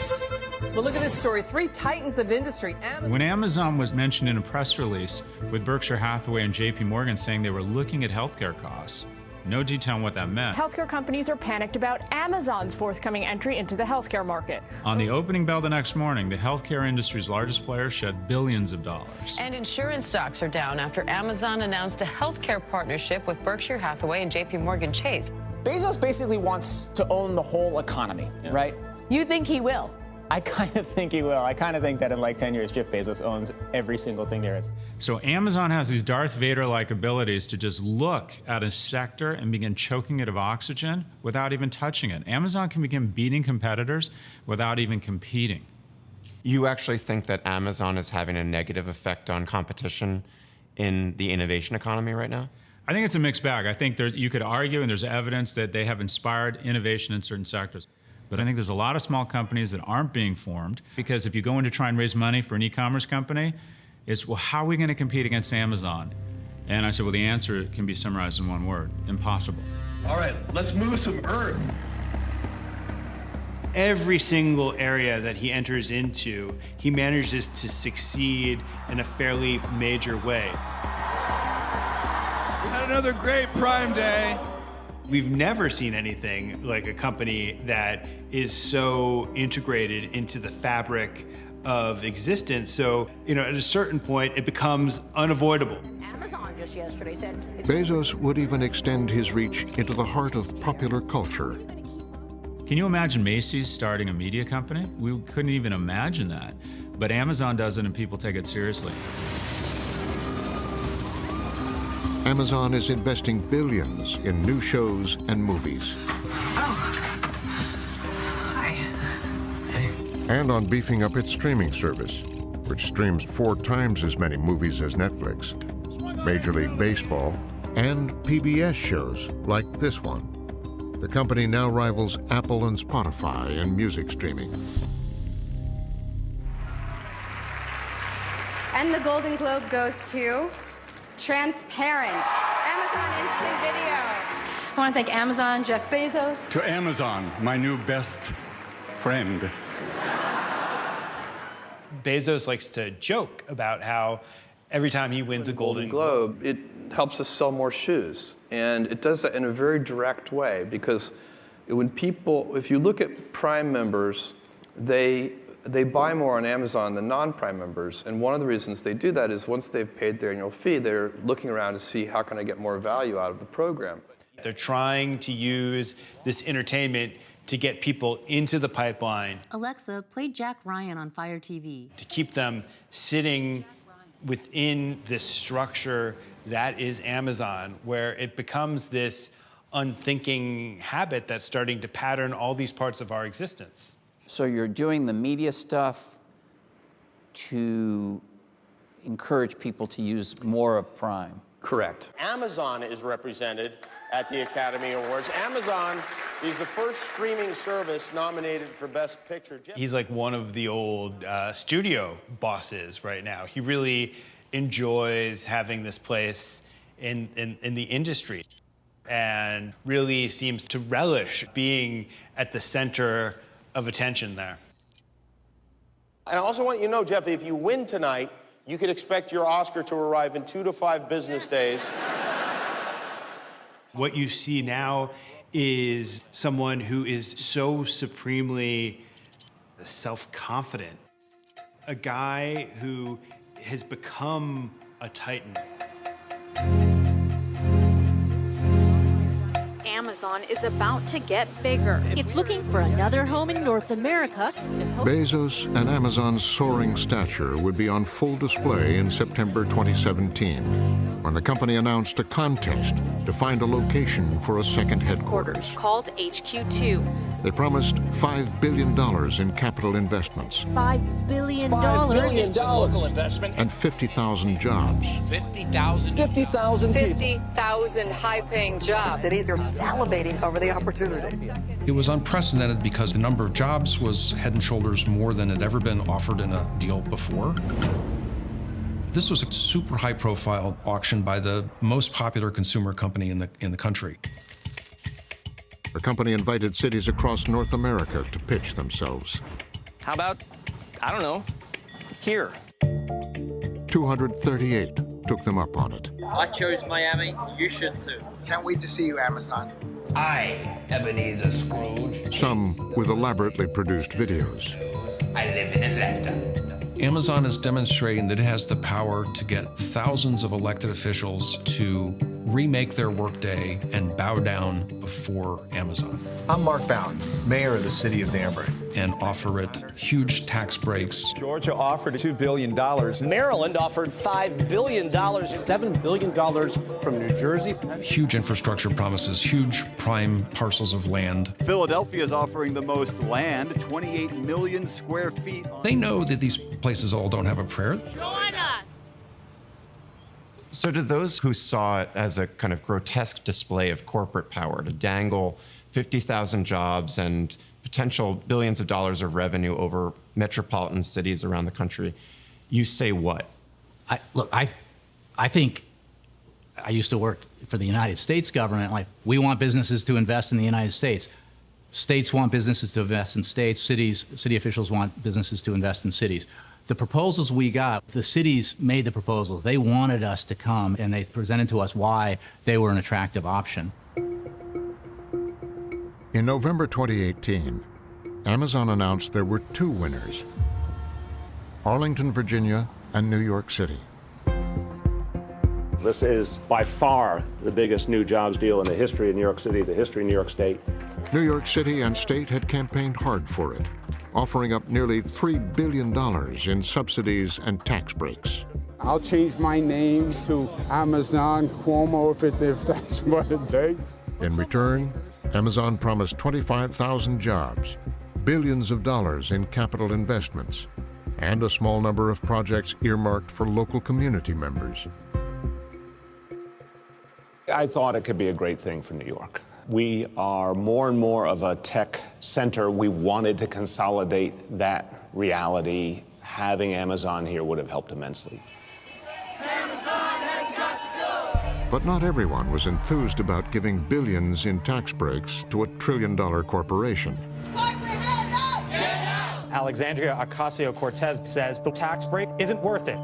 Well, look at this story. 3 titans of industry. When Amazon was mentioned in a press release with Berkshire Hathaway and JP Morgan saying they were looking at healthcare costs, no detail on what that meant. Healthcare companies are panicked about Amazon's forthcoming entry into the healthcare market. On the opening bell the next morning, the healthcare industry's largest player shed billions of dollars. And insurance stocks are down after Amazon announced a healthcare partnership with Berkshire Hathaway and JP Morgan Chase. Bezos basically wants to own the whole economy, right? You think he will? I kind of think he will. I kind of think that in like 10 years, Jeff Bezos owns every single thing there is. So Amazon has these Darth Vader-like abilities to just look at a sector and begin choking it of oxygen without even touching it. Amazon can begin beating competitors without even competing. You actually think that Amazon is having a negative effect on competition in the innovation economy right now? I think it's a mixed bag. I think you could argue, and there's evidence that they have inspired innovation in certain sectors. But I think there's a lot of small companies that aren't being formed because if you go in to try and raise money for an e-commerce company, it's, well, how are we going to compete against Amazon? And I said, well, the answer can be summarized in one word: impossible. All right, let's move some earth. Every single area that he enters into, he manages to succeed in a fairly major way. We had another great Prime Day. We've never seen anything like a company that is so integrated into the fabric of existence. So, at a certain point, it becomes unavoidable. Amazon just yesterday said Bezos would even extend his reach into the heart of popular culture. Can you imagine Macy's starting a media company? We couldn't even imagine that. But Amazon does it and people take it seriously. Amazon is investing billions in new shows and movies. And on beefing up its streaming service, which streams 4 times as many movies as Netflix, Major League Baseball, and PBS shows like this one. The company now rivals Apple and Spotify in music streaming. And the Golden Globe goes to Transparent, Amazon Instant Video. I want to thank Amazon, Jeff Bezos. To Amazon, my new best friend. Bezos likes to joke about how every time he wins a Golden Globe, it helps us sell more shoes. And it does that in a very direct way because when people, if you look at Prime members, they buy more on Amazon than non-Prime members. And one of the reasons they do that is once they've paid their annual fee, they're looking around to see how can I get more value out of the program. They're trying to use this entertainment to get people into the pipeline. Alexa, play Jack Ryan on Fire TV. To keep them sitting within this structure that is Amazon, where it becomes this unthinking habit that's starting to pattern all these parts of our existence. So you're doing the media stuff to encourage people to use more of Prime. Correct. Amazon is represented at the Academy Awards. Amazon is the first streaming service nominated for Best Picture. He's like one of the old studio bosses right now. He really enjoys having this place in the industry and really seems to relish being at the center of attention there. And I also want you to know, Jeff, if you win tonight, you can expect your Oscar to arrive in 2 to 5 business days. What you see now is someone who is so supremely self-confident, a guy who has become a titan. Amazon Amazon is about to get bigger. It's looking for another home in North America. Bezos and Amazon's soaring stature would be on full display in September 2017, when the company announced a contest to find a location for a second headquarters. Called HQ2. They promised $5 billion in capital investments. $5 billion. $5 billion in local investment. And 50,000 jobs. 50,000. 50,000 high-paying jobs. Cities are salivating over the opportunity. It was unprecedented because the number of jobs was head and shoulders more than had ever been offered in a deal before. This was a super high-profile auction by the most popular consumer company in the country. The company invited cities across North America to pitch themselves. How about, I don't know, here? 238 took them up on it. I chose Miami, you should too. Can't wait to see you, Amazon. I, Ebenezer Scrooge. Some with elaborately produced videos. I live in Atlanta. Amazon is demonstrating that it has the power to get thousands of elected officials to remake their workday and bow down before Amazon. I'm Mark Bound, mayor of the city of Danbury. And offer it huge tax breaks. Georgia offered $2 billion. Maryland offered $5 billion. $7 billion from New Jersey. Huge infrastructure promises, huge prime parcels of land. Philadelphia is offering the most land, 28 million square feet. They know that these places all don't have a prayer. Join us. So to those who saw it as a kind of grotesque display of corporate power to dangle 50,000 jobs and potential billions of dollars of revenue over metropolitan cities around the country, you say what? I think I used to work for the United States government. Like, we want businesses to invest in the United States. States want businesses to invest in states. City officials want businesses to invest in cities. The proposals we got, the cities made the proposals. They wanted us to come, and they presented to us why they were an attractive option. In November 2018, Amazon announced there were two winners: Arlington, Virginia, and New York City. This is by far the biggest new jobs deal in the history of New York City, the history of New York State. New York City and state had campaigned hard for it, offering up nearly $3 billion in subsidies and tax breaks. I'll change my name to Amazon Cuomo if that's what it takes. In return, Amazon promised 25,000 jobs, billions of dollars in capital investments, and a small number of projects earmarked for local community members. I thought it could be a great thing for New York. We are more and more of a tech center. We wanted to consolidate that reality. Having Amazon here would have helped immensely. But not everyone was enthused about giving billions in tax breaks to a trillion-dollar corporation. Alexandria Ocasio-Cortez says the tax break isn't worth it.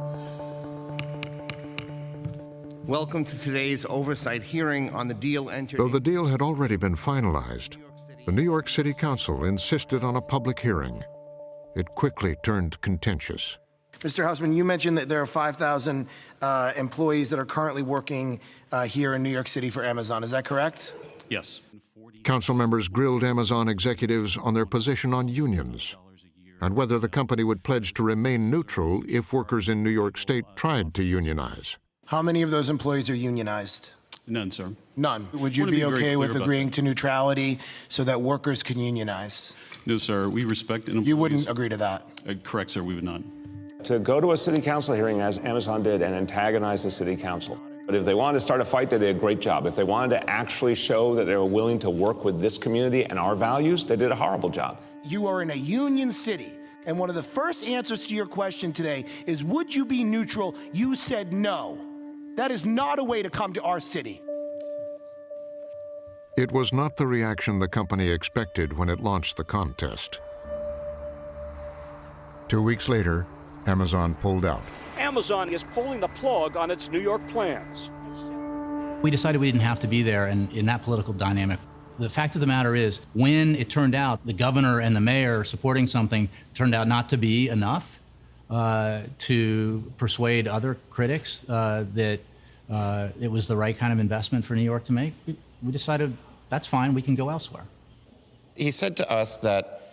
Welcome to today's oversight hearing on the deal entered. Though the deal had already been finalized, the New York City Council insisted on a public hearing. It quickly turned contentious. Mr. Hausman, you mentioned that there are 5,000 employees that are currently working here in New York City for Amazon. Is that correct? Yes. Council members grilled Amazon executives on their position on unions and whether the company would pledge to remain neutral if workers in New York State tried to unionize. How many of those employees are unionized? None, sir. None. Would you be okay with agreeing to neutrality so that workers can unionize? No, sir. We respect employees. You wouldn't agree to that? Correct, sir. We would not. To go to a city council hearing, as Amazon did, and antagonize the city council. But if they wanted to start a fight, they did a great job. If they wanted to actually show that they were willing to work with this community and our values, they did a horrible job. You are in a union city, and one of the first answers to your question today is, would you be neutral? You said no. That is not a way to come to our city. It was not the reaction the company expected when it launched the contest. 2 weeks later, Amazon pulled out. Amazon is pulling the plug on its New York plans. We decided we didn't have to be there in that political dynamic. The fact of the matter is, when it turned out the governor and the mayor supporting something turned out not to be enough to persuade other critics that it was the right kind of investment for New York to make, we decided that's fine, we can go elsewhere. He said to us that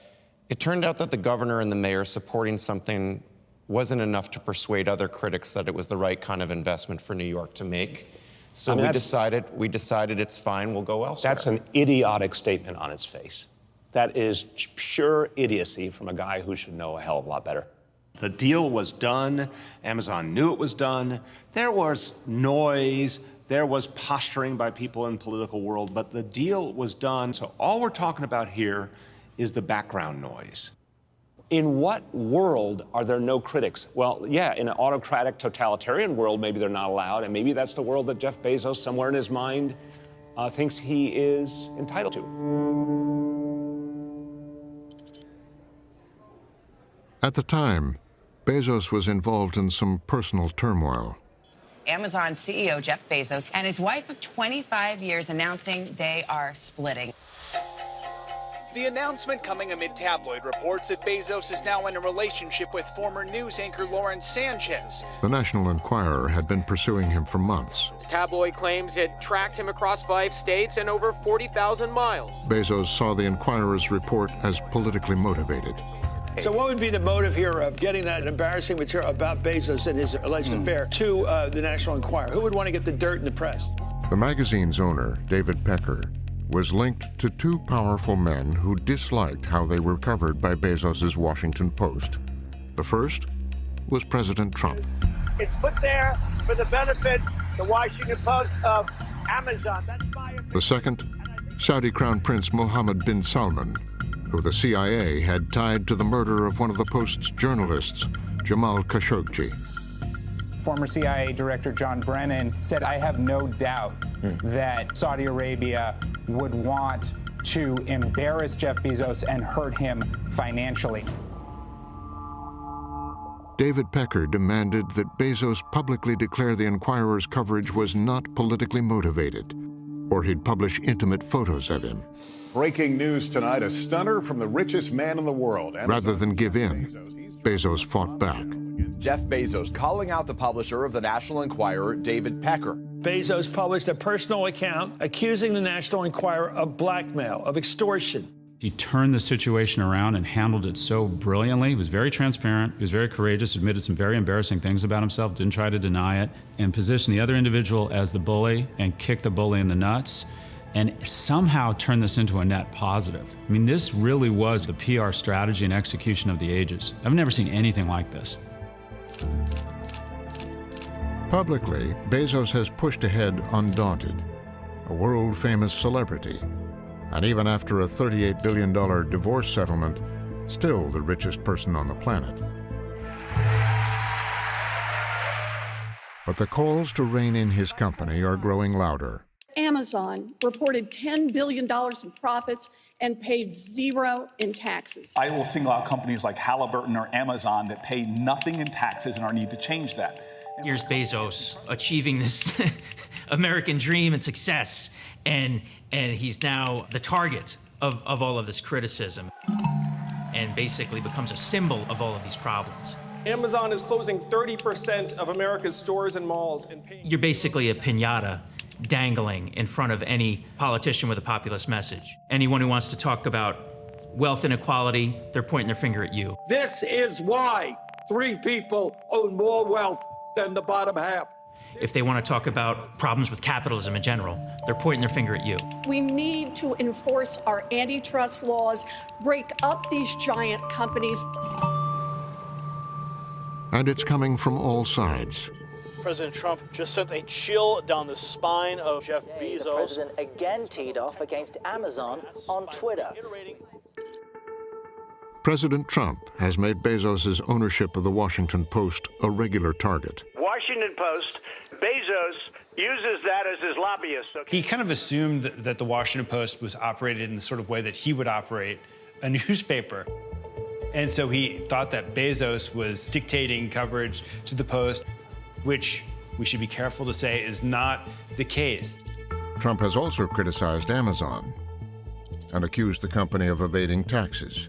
it turned out that the governor and the mayor supporting something wasn't enough to persuade other critics that it was the right kind of investment for New York to make. So we decided it's fine, we'll go elsewhere. That's an idiotic statement on its face. That is pure idiocy from a guy who should know a hell of a lot better. The deal was done. Amazon knew it was done. There was noise. There was posturing by people in the political world, but the deal was done. So all we're talking about here is the background noise. In what world are there no critics? Well, yeah, in an autocratic, totalitarian world, maybe they're not allowed, and maybe that's the world that Jeff Bezos, somewhere in his mind, thinks he is entitled to. At the time, Bezos was involved in some personal turmoil. Amazon CEO Jeff Bezos and his wife of 25 years announcing they are splitting. The announcement coming amid tabloid reports that Bezos is now in a relationship with former news anchor Lauren Sanchez. The National Enquirer had been pursuing him for months. The tabloid claims it tracked him across 5 states and over 40,000 miles. Bezos saw the Enquirer's report as politically motivated. So what would be the motive here of getting that embarrassing material about Bezos and his alleged affair to the National Enquirer? Who would want to get the dirt in the press? The magazine's owner, David Pecker, was linked to two powerful men who disliked how they were covered by Bezos' Washington Post. The first was President Trump. It's put there for the benefit, the Washington Post, of Amazon. That's my opinion. The second, Saudi Crown Prince Mohammed bin Salman, who the CIA had tied to the murder of one of the Post's journalists, Jamal Khashoggi. Former CIA Director John Brennan said, "I have no doubt that Saudi Arabia would want to embarrass Jeff Bezos and hurt him financially." David Pecker demanded that Bezos publicly declare the Enquirer's coverage was not politically motivated, or he'd publish intimate photos of him. Breaking news tonight, a stunner from the richest man in the world. Rather than give in, Bezos fought back. Jeff Bezos calling out the publisher of the National Enquirer, David Pecker. Bezos published a personal account accusing the National Enquirer of blackmail, of extortion. He turned the situation around and handled it so brilliantly. He was very transparent, he was very courageous, admitted some very embarrassing things about himself, didn't try to deny it, and positioned the other individual as the bully and kicked the bully in the nuts, and somehow turned this into a net positive. I mean, this really was the PR strategy and execution of the ages. I've never seen anything like this. Publicly, Bezos has pushed ahead undaunted, a world-famous celebrity, and even after a $38 billion divorce settlement, still the richest person on the planet. But the calls to rein in his company are growing louder. Amazon reported $10 billion in profits and paid zero in taxes. I will single out companies like Halliburton or Amazon that pay nothing in taxes and are need to change that. Here's Bezos achieving this American dream and success, and he's now the target of all of this criticism and basically becomes a symbol of all of these problems. Amazon is closing 30% of America's stores and malls and paying... You're basically a piñata dangling in front of any politician with a populist message. Anyone who wants to talk about wealth inequality, they're pointing their finger at you. This is why 3 people own more wealth than the bottom half. If they want to talk about problems with capitalism in general, they're pointing their finger at you. We need to enforce our antitrust laws, break up these giant companies. And it's coming from all sides. President Trump just sent a chill down the spine of Jeff Bezos. The president again teed off against Amazon on Twitter. President Trump has made Bezos' ownership of the Washington Post a regular target. Washington Post, Bezos uses that as his lobbyist. He kind of assumed that the Washington Post was operated in the sort of way that he would operate a newspaper. And so he thought that Bezos was dictating coverage to the Post, which we should be careful to say is not the case. Trump has also criticized Amazon and accused the company of evading taxes.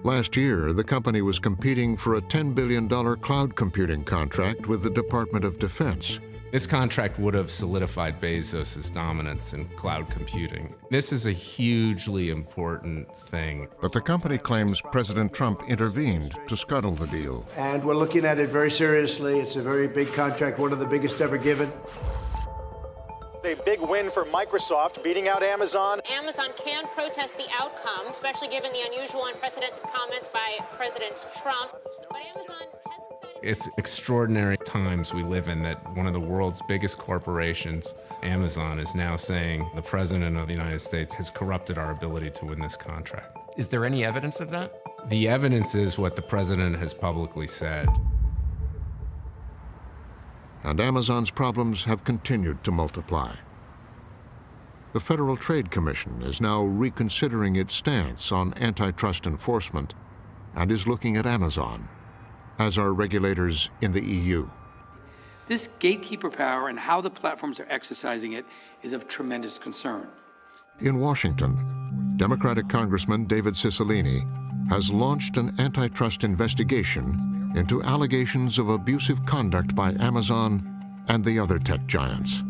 Last year, the company was competing for a $10 billion cloud computing contract with the Department of Defense. This contract would have solidified Bezos' dominance in cloud computing. This is a hugely important thing. But the company claims President Trump intervened to scuttle the deal. And we're looking at it very seriously. It's a very big contract, one of the biggest ever given. A big win for Microsoft, beating out Amazon. Amazon can protest the outcome, especially given the unusual and unprecedented comments by President Trump. But Amazon hasn't said it. It's extraordinary times we live in that one of the world's biggest corporations, Amazon, is now saying the President of the United States has corrupted our ability to win this contract. Is there any evidence of that? The evidence is what the President has publicly said. And Amazon's problems have continued to multiply. The Federal Trade Commission is now reconsidering its stance on antitrust enforcement and is looking at Amazon, as are regulators in the EU. This gatekeeper power and how the platforms are exercising it is of tremendous concern. In Washington, Democratic Congressman David Cicilline has launched an antitrust investigation into allegations of abusive conduct by Amazon and the other tech giants.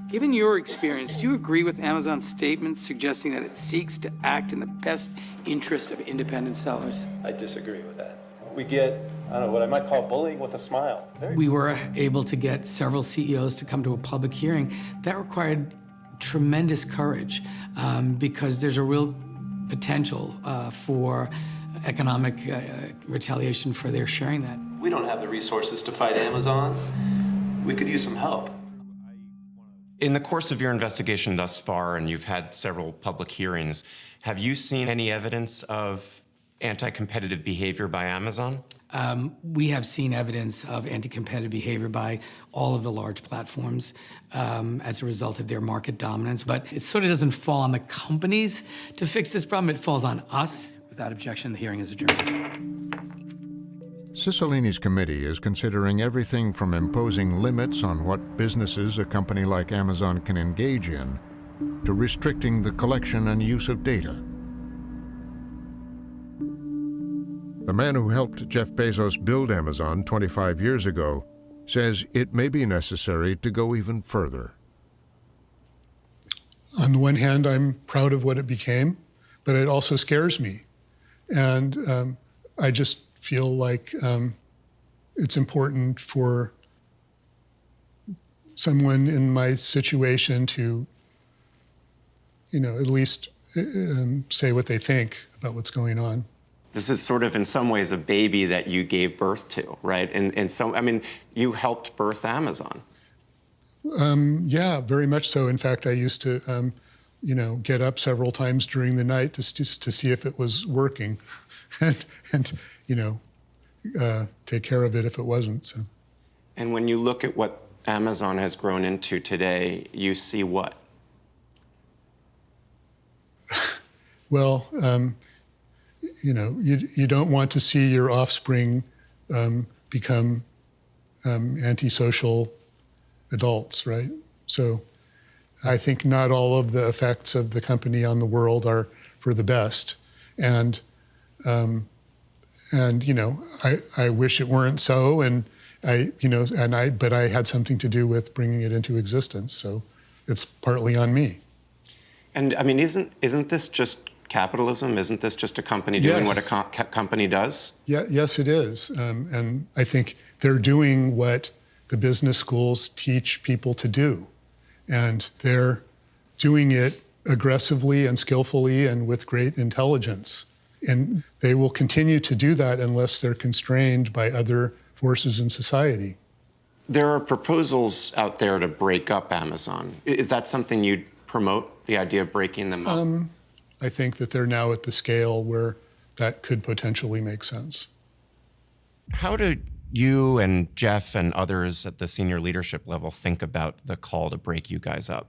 Given your experience, do you agree with Amazon's statements suggesting that it seeks to act in the best interest of independent sellers? I disagree with that. We get, I don't know, what I might call bullying with a smile. We were able to get several CEOs to come to a public hearing. That required tremendous courage because there's a real potential for economic retaliation for their sharing that. We don't have the resources to fight Amazon. We could use some help. In the course of your investigation thus far, and you've had several public hearings, have you seen any evidence of anti-competitive behavior by Amazon? We have seen evidence of anti-competitive behavior by all of the large platforms as a result of their market dominance, but it sort of doesn't fall on the companies to fix this problem, it falls on us. Without objection, the hearing is adjourned. Cicilline's committee is considering everything from imposing limits on what businesses a company like Amazon can engage in to restricting the collection and use of data. The man who helped Jeff Bezos build Amazon 25 years ago says it may be necessary to go even further. On the one hand, I'm proud of what it became, but it also scares me. And I just feel like it's important for someone in my situation to, at least say what they think about what's going on. This is sort of, in some ways, a baby that you gave birth to, right? And so, I mean, you helped birth Amazon. Yeah, very much so. In fact, I used to, get up several times during the night to see if it was working, and take care of it if it wasn't. So. And when you look at what Amazon has grown into today, you see what? Well, you don't want to see your offspring become antisocial adults, right? So I think not all of the effects of the company on the world are for the best. And I wish it weren't so, but I had something to do with bringing it into existence, so it's partly on me. And I mean, isn't this just capitalism? Isn't this just a company doing what a company does? Yeah, yes, it is. And I think they're doing what the business schools teach people to do. And they're doing it aggressively and skillfully and with great intelligence. And they will continue to do that unless they're constrained by other forces in society. There are proposals out there to break up Amazon. Is that something you'd promote, the idea of breaking them up? I think that they're now at the scale where that could potentially make sense. How do you and Jeff and others at the senior leadership level think about the call to break you guys up?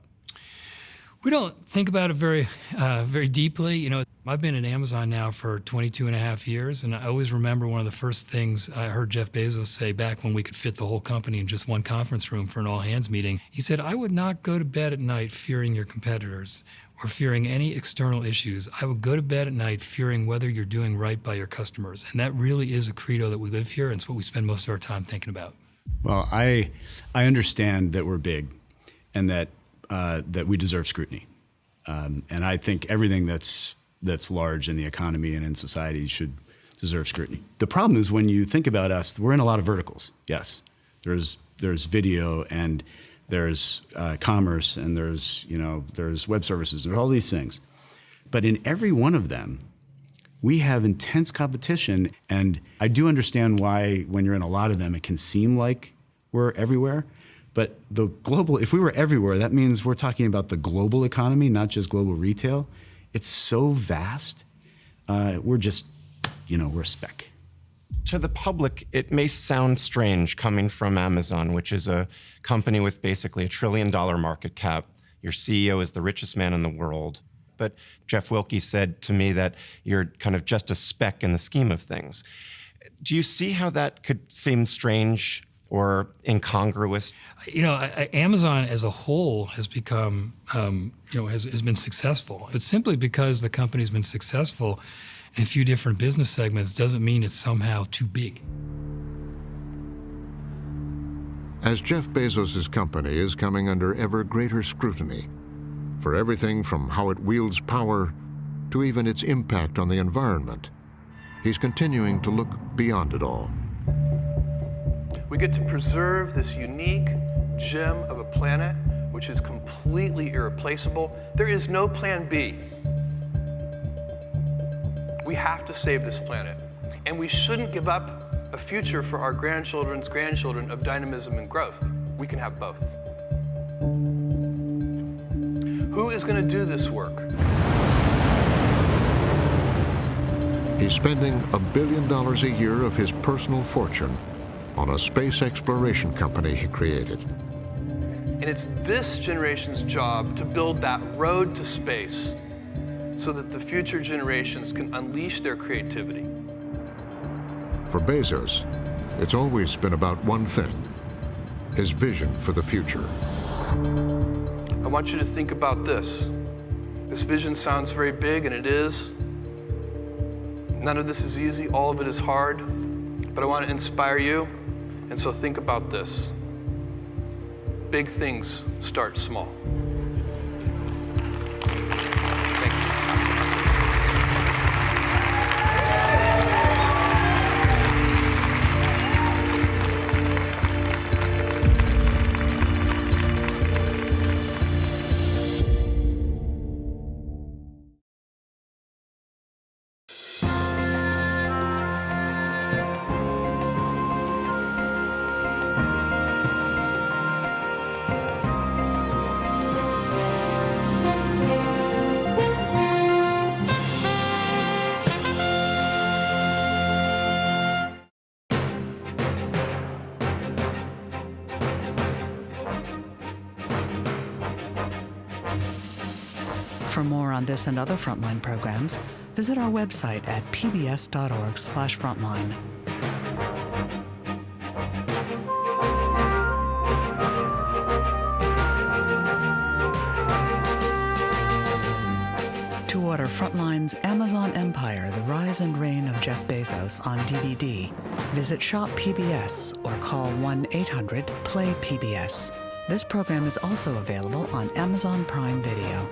We don't think about it very deeply. I've been at Amazon now for 22 and a half years, and I always remember one of the first things I heard Jeff Bezos say back when we could fit the whole company in just one conference room for an all-hands meeting. He said, "I would not go to bed at night fearing your competitors or fearing any external issues. I would go to bed at night fearing whether you're doing right by your customers." And that really is a credo that we live here, and it's what we spend most of our time thinking about. Well, I understand that we're big and that we deserve scrutiny. And I think everything that's large in the economy and in society should deserve scrutiny. The problem is when you think about us, we're in a lot of verticals. Yes, there's video and there's commerce and there's web services and all these things. But in every one of them, we have intense competition. And I do understand why when you're in a lot of them, it can seem like we're everywhere. But if we were everywhere, that means we're talking about the global economy, not just global retail. It's so vast. We're just, we're a speck. To the public, it may sound strange coming from Amazon, which is a company with basically $1 trillion market cap. Your CEO is the richest man in the world. But Jeff Wilke said to me that you're kind of just a speck in the scheme of things. Do you see how that could seem strange or incongruous? Amazon as a whole has become, has been successful. But simply because the company's been successful in a few different business segments doesn't mean it's somehow too big. As Jeff Bezos' company is coming under ever greater scrutiny, for everything from how it wields power to even its impact on the environment, he's continuing to look beyond it all. We get to preserve this unique gem of a planet which is completely irreplaceable. There is no plan B. We have to save this planet, and we shouldn't give up a future for our grandchildren's grandchildren of dynamism and growth. We can have both. Who is going to do this work? He's spending $1 billion a year of his personal fortune on a space exploration company he created. And it's this generation's job to build that road to space so that the future generations can unleash their creativity. For Bezos, it's always been about one thing: his vision for the future. I want you to think about this. This vision sounds very big, and it is. None of this is easy, all of it is hard, but I want to inspire you, and so think about this. Big things start small. For more on this and other Frontline programs, visit our website at pbs.org/frontline. To order Frontline's Amazon Empire, The Rise and Reign of Jeff Bezos on DVD, visit Shop PBS or call 1-800-PLAY-PBS. This program is also available on Amazon Prime Video.